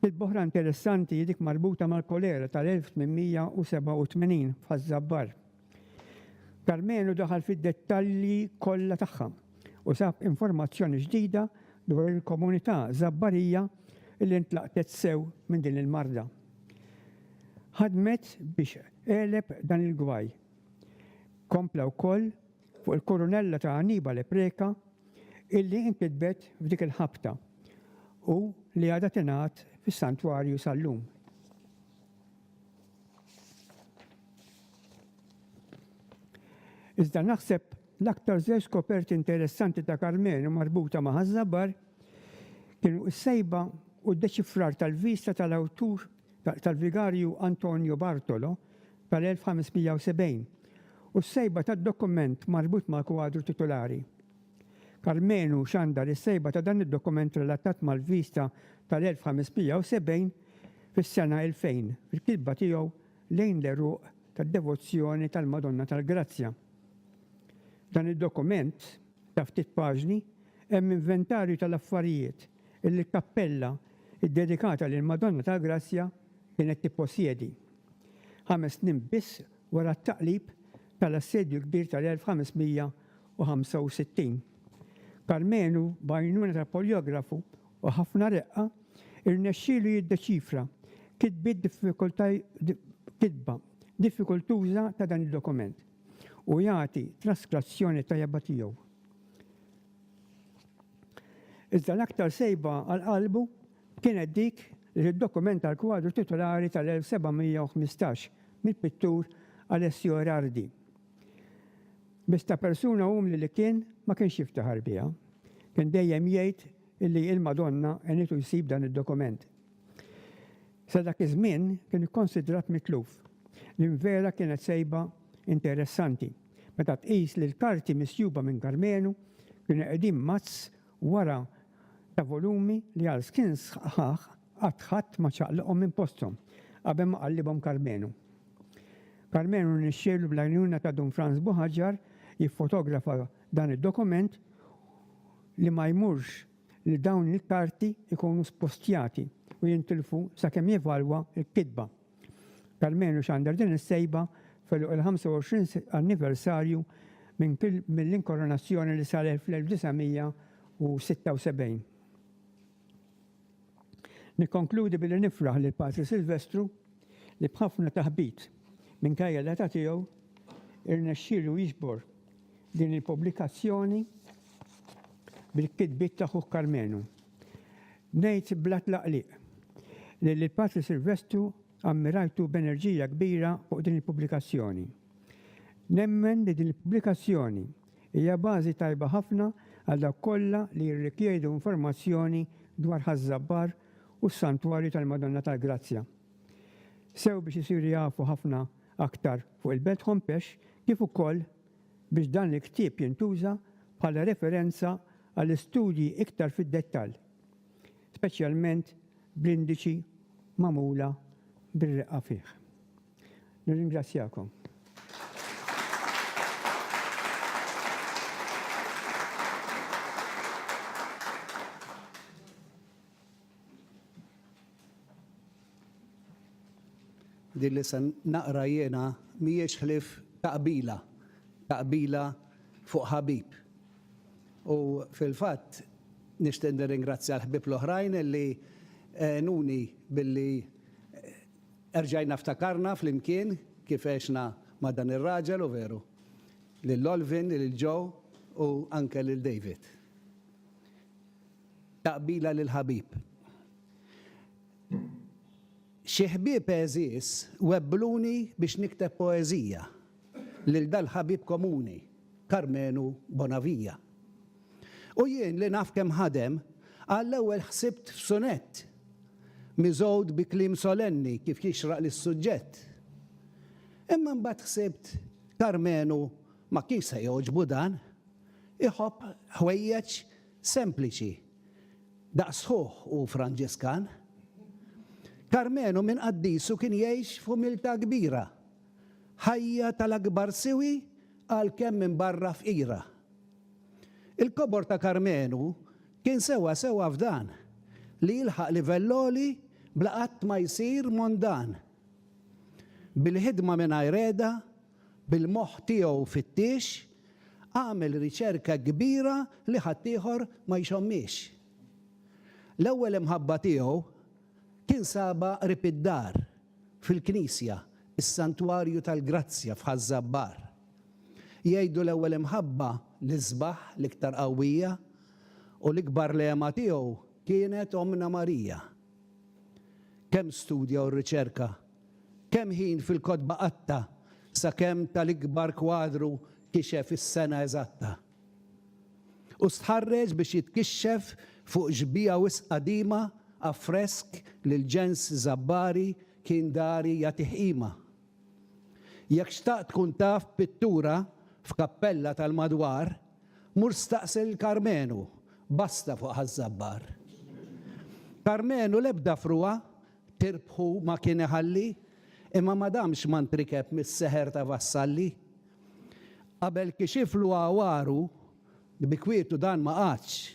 Il-boħra interessanti dik marbuta mal-kolera tal-1887 f'Ħażabbar. Karmenu daħal fid-dettalji kollha tagħha u sab informazzjoni ġdida dwar il-komunità Żabbarija illi ntlaqtet sew minn din il-marda. Ħadmet biex qeleb dan il-gwaj. Kompla wkoll fuq il-Kurunella ta' Annibale Preka illi inkitbet f'dik il-ħabta u li għadha tingħad fis-Santwarju sal-lum. Iżda naħseb l-aktar żewġ skoperti interessanti ta' Karmenu marbuta ma' Ħażabbar kienu s-sejba u d-deċifrar tal-vista tal-awtur tal-Vigarju Antonio Bartolo tal-1570 u s-sejba tad-dokument marbut mal-kwadru titolari. Karmenu xandar is-sejba ta' dan id-dokument relatat mal-vista tal-1570 fis-sena 2000 fil-kitba tiegħu lejn l-eruq tad-devozzjoni tal-Madonna tal-Grazzja. Dan id-dokument ta' ftit paġni hemm inventarju tal-affarijiet illi kappella id-dedikata lil Madonna tal-Grazzja kienet tipposjedi. 5 snin biss wara t-taqlib tal-assedju kbir tal-1565. Karmenu bajnuna tal-poljografu u ħafna reqqa irnexxielu jiddeċifra kitba diffikultuża ta' dan id-dokument u jagħti traskrizzjoni tajjeba tiegħu. Iżda l-aktar sejba għal-qalbu kienet dik li id-dokument tal-kwadru titolari tal-1715 mill-pittur Alessio Erardi. Bista persuna li kien ma kienx jiftaħar biha. Kien dejjem jgħid illi il-Madonna għenitu jsib dan id-dokument. Sa dak iż-żmien kien ikkonsidrat mitluf. L-invera kienet sejba interessanti. Meta tqis li l-karti misjuba minn Karmenu kienu qegħdin mazz wara ta' volumi li għal skin sħaħ għatħat ma ċaqlqhom minn posthom qabel ma qallibhom Karmenu. Karmenu nixxielu bl-għajnuna ta' Dun Franz Buħaġġar jiffotografa dan id-dokument li ma jmurx li dawn il-karti ikunu spostjati u jintilfu sakemm jevalwa l-kitba. Karmenu xandar din is-sejba fil-25 anniversarju mill-inkoronazzjoni li sar fl-1976. Nikkonkludi billi nifraħ lil Patri Silvestru li b'ħafna taħbit minkejja l-età tiegħu irnexxielu jiġbor din il-pubblikazzjoni bil-kitbiet ta' Karmenu. Ngħid bla tlaqliq li l-Patri Silvestru ammirajtu b'enerġija kbira fuq din il-pubblikazzjoni. Nemmen li din il-pubblikazzjoni hija bażi tajba ħafna għal dawk kollha li jirrikjedu informazzjoni dwar Ħaż-Żabbar u s-Santwarju tal-Madonna tal-Grazzja. Sew biex isiru jafu ħafna aktar fuq il-Belt Hompex kif ukoll biex dan il-ktieb jintuża bħala referenza għall-istudji iktar fid-dettall, speċjalment bl-indiċi magħmula bir-reqqa fih. Nirringrazzjakom. Din li se naqra jiena mhijiex ħlief taqbila fuq ħabib. U fil-fatt nixtieq nirringrazzja l-ħbib l-oħrajn li nuni billi erġajna ftakarna fl-imkien kif għexna ma' dan ir-raġel u veru. Lil Olvin, lil Joe u anke lil David. Taqbila lil ħabib. Xi ħbieb eżis webbluni biex nikteb poeżija lil dal-ħabib komuni, Karmenu Bonavija. U jien li naf kemm ħadem għall-ewwel ħsibt f'sunett miżgħud bi kliem solenni kif jixraq lis-suġġett. Imma mbagħad ħsibt Karmenu ma kien se jogħġbu dan, iħobb ħwejjeġ sempliċi, daqsħuħ u Franġiskan. Karmenu minn qaddisu kien jgħix f'umiltà kbira, ħajja tal-akbar siwi għalkemm minn barra fqira. Il-kobor ta' Karmenu kien sewa f'dan li jilħaq livelloli bla qatt ma jsir mondan. Bil-ħidma mingħajr reda, bil-moħħ tiegħu fittix, għamel riċerka kbira li ħadd ieħor ma jxommix. L-ewwel imħabba tiegħu kien saba qrib id-dar fil-Knisja, is-Santwarju tal-Grazzja f'Ħaż-Żabbar. Jgħidu l-ewwel imħabba l-isbaħ l-iktar qawwija u l-ikbar lema tiegħu kienet Omna Marija. Kemm studja u riċerka, kemm ħin fil-kotba qatta sakemm tal-ikbar kwadru kixef is-sena eżatta. U stħarreġ biex jitkixxef fuq ġbija wisq qadima affresk lil ġens Żabbari kien dari jagħtih qima. Jekk xtaqt tkun taf pittura f'kappella tal-madwar, mur staqsil Karmenu, basta fuq Ħaż-Żabbar. Karmenu l-ebda fruwa tirbħu ma kien iħalli, imma ma damx man trikeb mis-seħer ta' vassalli. Qabel kixiflu għawaru bikwietu dan ma qatx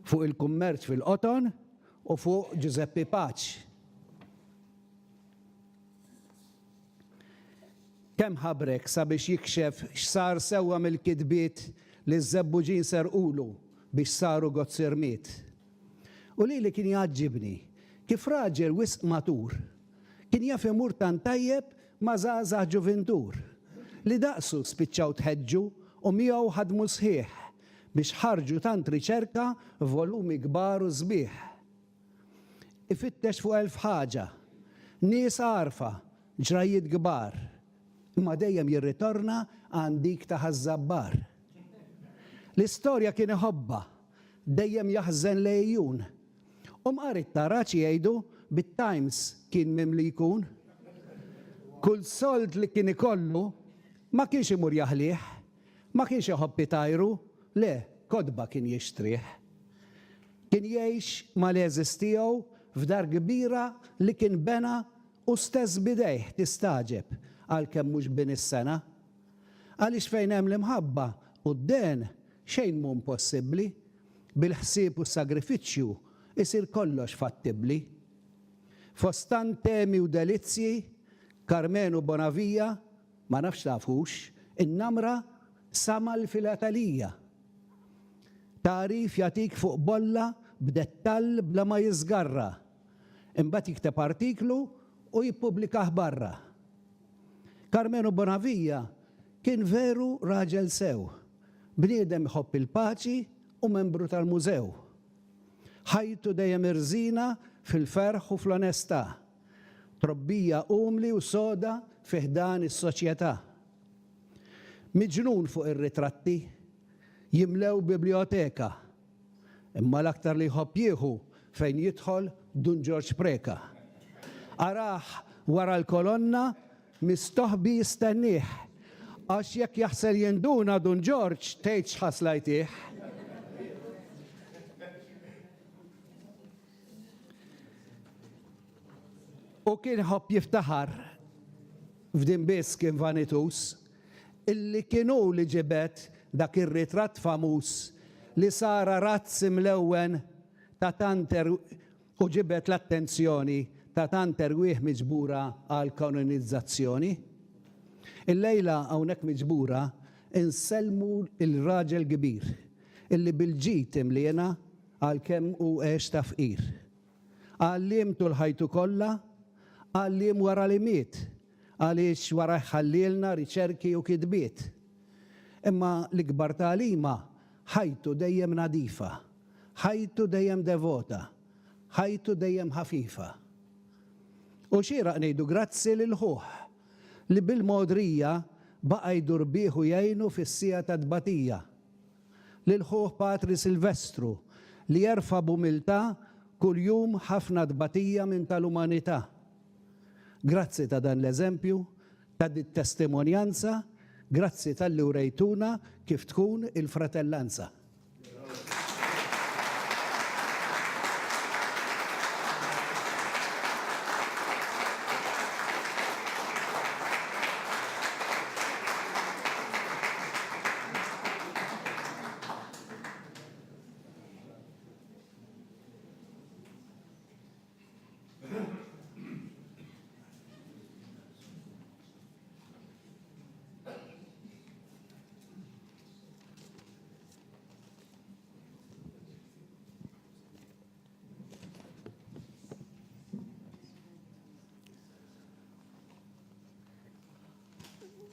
fuq il-kummerċ fil-qoton u fuq Giuseppe Paċ. Kemm ħabrek sabiex jikxef x'sar sewwa mill-kitbiet li ż-żebbuġin serqulu biex saru gozzirmiet. U li kien jaġġibni kif raġel wisq matur kien jaf imur tant tajjeb ma' żgħażagħ ġuventur li daqsu spiċċaw tħeġġu u miegħu ħadmu sħiħ biex ħarġu tant riċerka volumi kbar u sbieħ. Ifittex fuq elf ħaġa, nies għarfa, ġrajiet kbar, imma dejjem jirritorna għand dik ta' ħażabbar. L-istorja kien iħobba, dejjem jaħżen lejjun. Qarit taraċ jgħidu bit-Times kien mimli jkun. Kull sold li kien ikollu ma kienx imur jaħlih, ma kienx iħobbi tajru, le, kodba kien jixtrih. Kien jgħix mal-eżis tiegħu f'dar kbira li kien bena u stess bidejh tistaġeb għalkemm mhux bin is-sena. Għaliex fejn hemm l-imħabba u d-den xejn mhu impossibbli, bil-ħsieb u s-sagrifiċċju isir kollox fattibbli. Fostan temi u delizzji, Carmenu Bonavija, ma nafx tafux, in-namra samal filatalija. Tarif jatik fuq bolla b'dettall bla ma jiżgarra. Imbagħad jikteb artiklu u jippubblikaħ barra. Carmenu Bonavija kien veru raġel sew, bniedem iħobb il-paċi u membru tal-mużew. Ħajtu dejjem irżina fil-ferħ u fl-onestà, trobbija umli u soda fiħdan is-soċjetà. Miġnun fuq ir-ritratti, jimlew biblioteka, imma l-aktar li jħobb jieħu fejn jidħol Dun George Preka. Araħ wara l-kolonna mistoħbi jistennih, għax jekk jaħsel jinduna Dun George tgħid x'ħaslajtih. U kien ħobb jiftaħar f'din biss kien vanitus illi kienu li ġibet dak ir-ritratt famuż li sara razz imlewwen ta' tanter u ġibet l-attenzjoni ta' tanter wieħ miġbura għal kolonizzazzjoni. Il-lejla hawnhekk miġbura inselmu il-raġel kbir illi bil-ġid imliena għalkemm hu għex ta' fqir. Għallimtu l-ħajtu kollha, għallim wara li miet, għaliex wara ħallilna riċerki u kidbiet. Imma l-ikbar tagħlima ħajtu dejjem nadifa, ħajtu dejjem devota, ħajtu dejjem ħafifa. U xieraq ngħidu grazzi lil ħuħ li bil-modrija baqa' jdur bieħu jgħinu fis-sija ta' tbatija. Lil ħuħ Patri Silvestru li jerfa' b'umiltà kuljum ħafna tbatija minn tal-umanità. Grazzi ta' dan l-eżempju, ta' dit testimonjanza, grazzi tal-li urejtuna kif tkun il-fratellanza.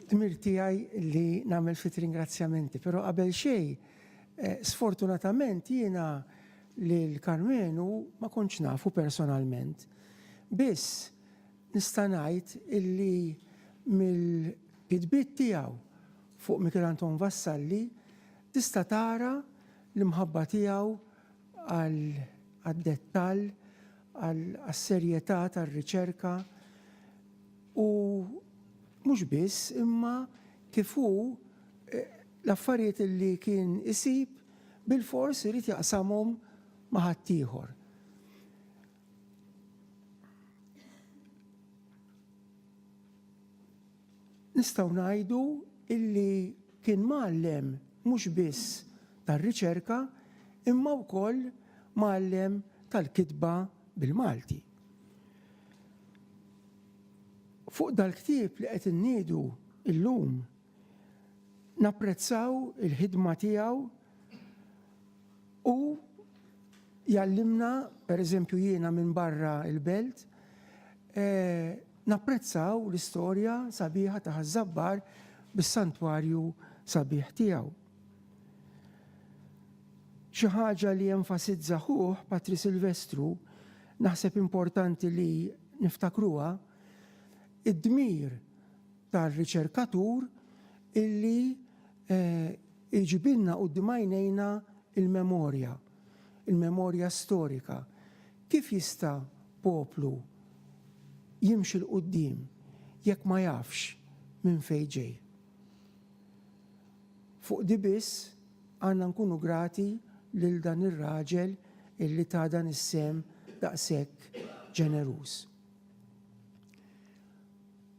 Dmir tiegħi li nagħmel fit ringrazzjamenti, però qabel xejn, sfortunatament jiena lil Carmenu ma kontx nafu personalment. Biss nista' ngħid illi mill-kitbiet tiegħu fuq Michelanton Vassalli tista' tara l-imħabba tiegħu għad-dettall, għas-serjetà tar-riċerka u mhux biss imma kif hu l-affarijiet li kien isib bil-fors irid jaqsamhom ma' ħadd ieħor. nistgħu ngħidu illi kien mgħallem mhux biss tar-riċerka imma wkoll mgħallem tal-kitba bil-Malti. Fuq dal-ktieb li qed inniedu illum napprezzaw il-ħidma tiegħu u jallimna, pereżempju jiena minn barra il-belt, napprezzaw l-istorja sabiħa ta' Ħażabbar bis-santwarju sabiħ tiegħu. Xi ħaġa li enfasizzaħuh Patri Silvestru naħseb importanti li niftakruha id-dmir tar-riċerkatur illi iġibilna quddiem għajnejna il-memorja storika. Kif jista' poplu jimxi l-qudiem jekk ma jafx minn fejn ġej? Fuq di biss għandna nkunu grati lil dan ir-raġel illi ta' dan is-sem daqshekk ġeneruż.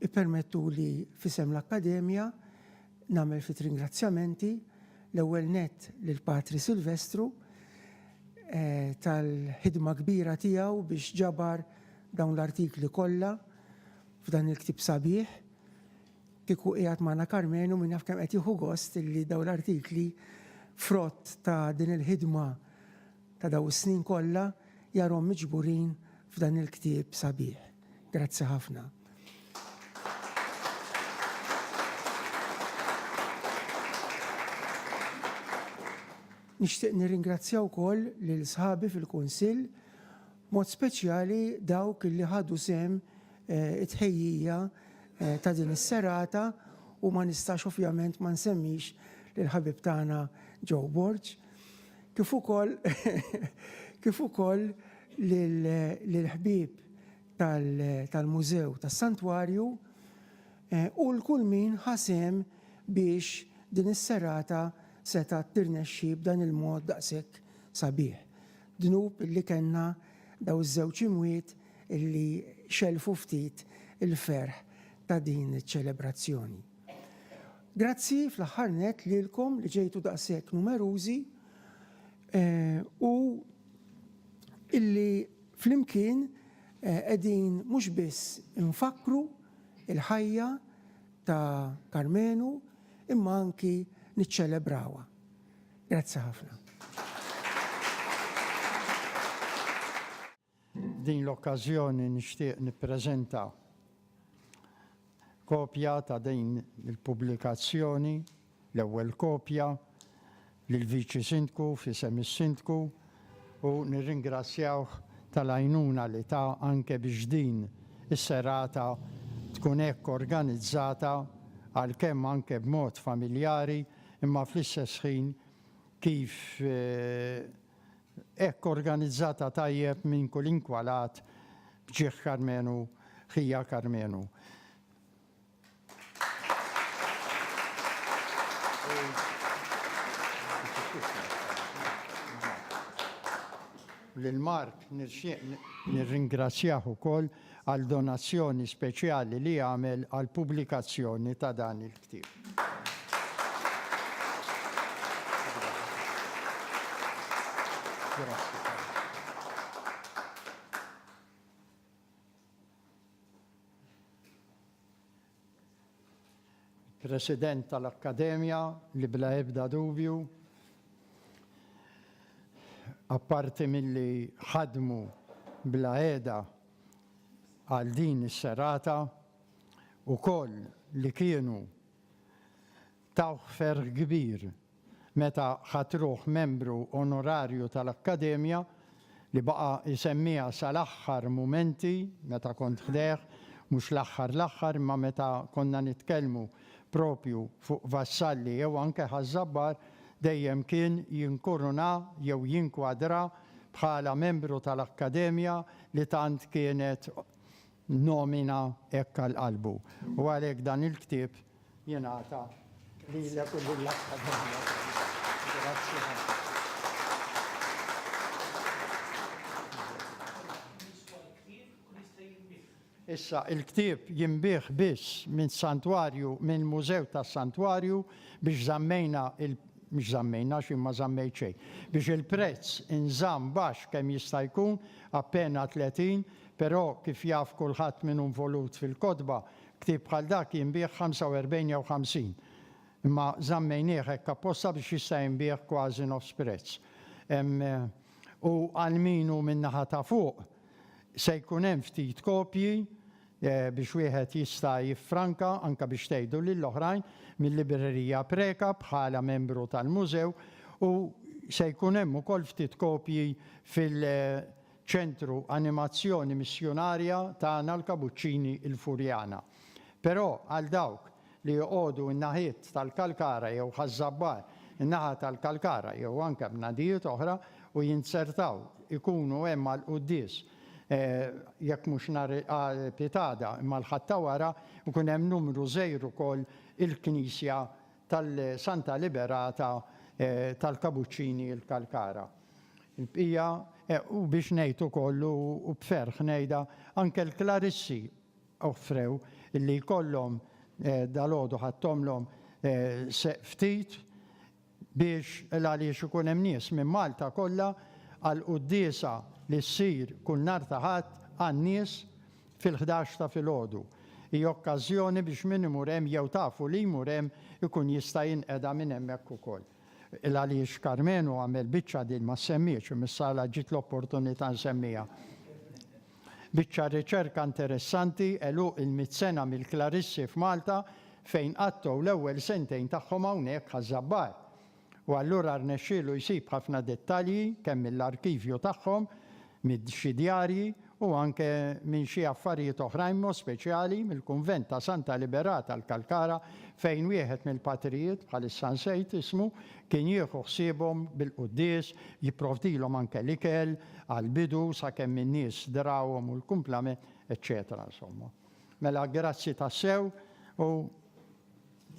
Ippermettu li fisem l-Akkademja nagħmel ftit ringrazzjamenti l-ewwel nett lil Patri Silvestru tal-ħidma kbira tiegħu biex ġabar dawn l-artikli kollha f'dan il-ktieb sabiħ. Kieku qiegħed magħna Karmenu min jaf kemm qed jieħu gost illi dawn l-artikli frott ta' din il-ħidma ta' dawn is-snin kollha jarhom miġburin f'dan il-ktieb sabiħ. Grazzi ħafna. Nixtieq nirringrazzja wkoll lil sħabi fil-Kunsill, mod speċjali dawk li ħadu sem it-tħejjija ta' din is-serata u ma nistax ovvjament ma nsemmix lil ħabib tagħna Joe Borg, kif ukoll lil ħbieb tal-Mużew tas-Santwarju u l-kull min ħasem biex din is-serata seta tirnexxi b'dan il-mod daqshekk sabiħ. Dnub illi kellna daw iż-żewġ imwiet illi xelfu ftit il-ferħ ta' din iċ-ċelebrazzjoni. Grazzi fl-aħħar nett lilkom li ġejtu daqshekk numerużi u illi flimkien qegħdin mhux biss infakru il-ħajja ta' Karmenu imma anki niċċelebrawha. Grazzi ħafna. Din l-okkażjoni nixtieq nippreżenta kopja ta' din il-pubblikazzjoni, l-ewwel kopja lill-Viċi Sindku f'isem is-Sindku u nirringrazzjawh tal-għajnuna li ta' anke biex din is-serata tkun hekk organizzata għalkemm anke b'mod familjari imma fl-istess ħin kif hekk organizzata tajjeb minn kulinkwa lat bġieħ Karmenu, ħija Karmenu. Lil Mark nirringrazzjah ukoll għal donazzjoni speċjali li għamel għal pubblikazzjoni ta' dan il-ktieb. President tal-Akkademja li bla ebda dubju, apparti milli ħadmu bla eda għal din is-serata ukoll li kienu taw ferħ kbir meta ħatruh membru onorarju tal-Akkademja li baqa jisemmija sal-aħħar mumenti meta kont ħdeħ, mhux l-aħħar imma meta konna nitkellmu propju fuq vassalli jew anke Ħażabbar dejjem kien jinkuruna jew jinkwadra bħala membru tal-Akkademja li tant kienet nomina hekk għall-qalbu. U għalhekk dan il-ktieb jingħata lilek u lill-Akkademja. Grazzi ħafna. Issa, il-ktib jimbieħ biss minn santwarju, minn mużew tas santwarju biex zammejna mhux zammejna x'imma żammejt xejn. Biex il-prezz inżamm baxx kemm jista' jkun appena 30, però kif jaf kulħadd min involut fil-kotba, ktib bħal dak jinbieħ 45 jew 50. Imma żammejnieh hekk apposta biex jista' jinbieħ kważi nofs prezz. U għal minu min-naħa ta' fuq se jkun hemm ftit kopji biex wieħed jista' jiffranka anke biex tgħidu lill-oħrajn mill-librerija Preka bħala membru tal-mużew u se jkun hemm ukoll ftit kopji fil-ċentru animazzjoni missjonarja tagħna l-Kabuċċini il-Furjana. Però għal dawk li joqogħdu n-naħiet tal-Kalkara jew ħaż-Żabbar in-naħa tal-Kalkara jew anke b'nadijiet oħra u jinsertaw ikunu hemm għall-quddies jekk mhux nhar Pitada imma l-ħatta wara ikun hemm numru żgħir ukoll il-Knisja tal-Santa Liberata tal-Kabuċċini il-Kalkara. Il-bqija u biex ngħid ukoll u b'ferħ ngħidha anke l-Klarissi offrew illi jkollhom dalgħodu ħadtomlhom ftit biex għaliex ikun hemm nies minn Malta kollha għal quddiesa li ssir kull nhar ta' Ħadd għan-nies fil-11 ta' filgħodu. Hija okkażjoni biex min imur hemm jew tafu li jmur hemm ikun jista' jinqeda minn hemmhekk ukoll. Għaliex Karmenu għamel biċċa din ma semmietx u mis-sala ġiet l-opportunità nsemmiha. Biċċa riċerka interessanti eluq il-100 sena mill-Klarissi f'Malta fejn qattgħu l-ewwel sentejn tagħhom hawnhekk ħaż-Żabbar. U allura rnexxielu jsib ħafna dettalji kemm mill-arkivju tagħhom, mid-xi djarji u anke minn xi affarijiet oħrajn mod speċjali mill-Kunvent ta' Santa Liberata l-Kalkara fejn wieħed mill-patrijiet bħalissa nsejt ismu kien jieħu ħsiebhom bil-quddies jipprovdilhom anke l-ikel għall-bidu sakemm in-nies drawhom u l-kumplament, eċċetera insomma. Mela grazzi tassew u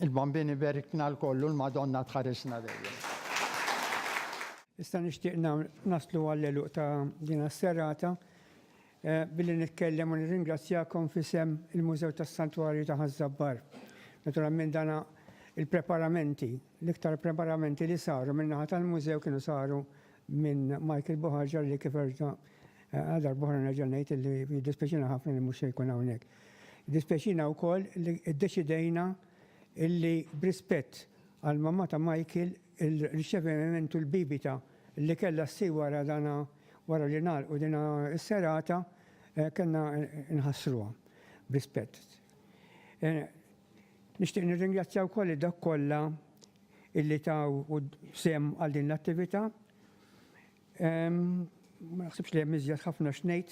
il-bambini berikna l-kollu l-Madonna tħarisna dejjem. Issa nixtieq naslu għall-eluq ta' din is-serata billi nitkellem u nirringrazzjakom fisem il-Mużew tas-Santwarju ta' Ħaż-Żabbar. Naturalment dana il-preparamenti, l-iktar preparamenti li saru min-naħa tal-mużew kienu saru minn Michael Boħarġar li kif għadar Boħra nerġa' ngħid li jiddispeċina ħafna li mhux se jkun hawnhekk. Jiddispeċina wkoll li ddeċidejna illi b'rispett għal mamma ta' Michael il-riċeviment u l-bibita li kellha ssir wara dana wara li nagħlqu dina s-serata kellna nħassruha b'rispett. Nixtieq nirringrazzjaw wkoll dak kollha illi taw sem għal din l-attività. Ma naħsibx li hemm iżjed ħafna x'ngħid.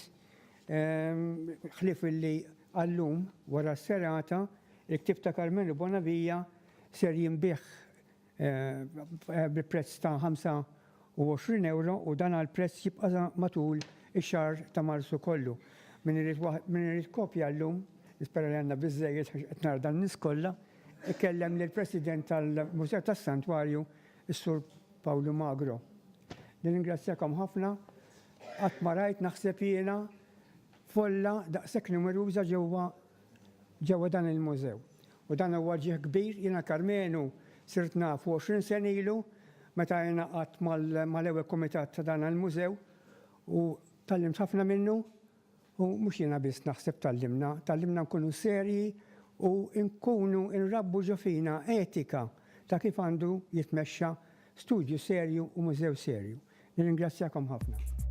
Ħlief illi għallum wara s-serata il-ktib ta' Karmenu Bonavija ser jinbieħ bi-prezz ta' 25 euro u dan għal-prezz jibqa' matul ix-xahar ta' Marzu kollu. Min irid kopja llum, nispera li għandna biżżejjed qed nara dan nies kollha, ikkellem lill-President tal-Mużew tas-Santwarju, is-Sur Pawlu Magro. Nirringrazzjakom ħafna, qatt ma rajt naħseb jiena folla daqshekk numeruża ġewwa dan il-mużew. U dan huwa ġieħ kbir, jiena Karmenu sirt nafu 20 sen ilu meta jiena qatt mal-ewwel kumitat ta' dan il-mużew u tallimt ħafna minnu u mhux jiena biss naħseb tallimna nkunu serji u nkunu nrabbu ġo fina etika ta' kif għandu jitmexxa studju serju u mużew serju. Nirringrazzjakom ħafna.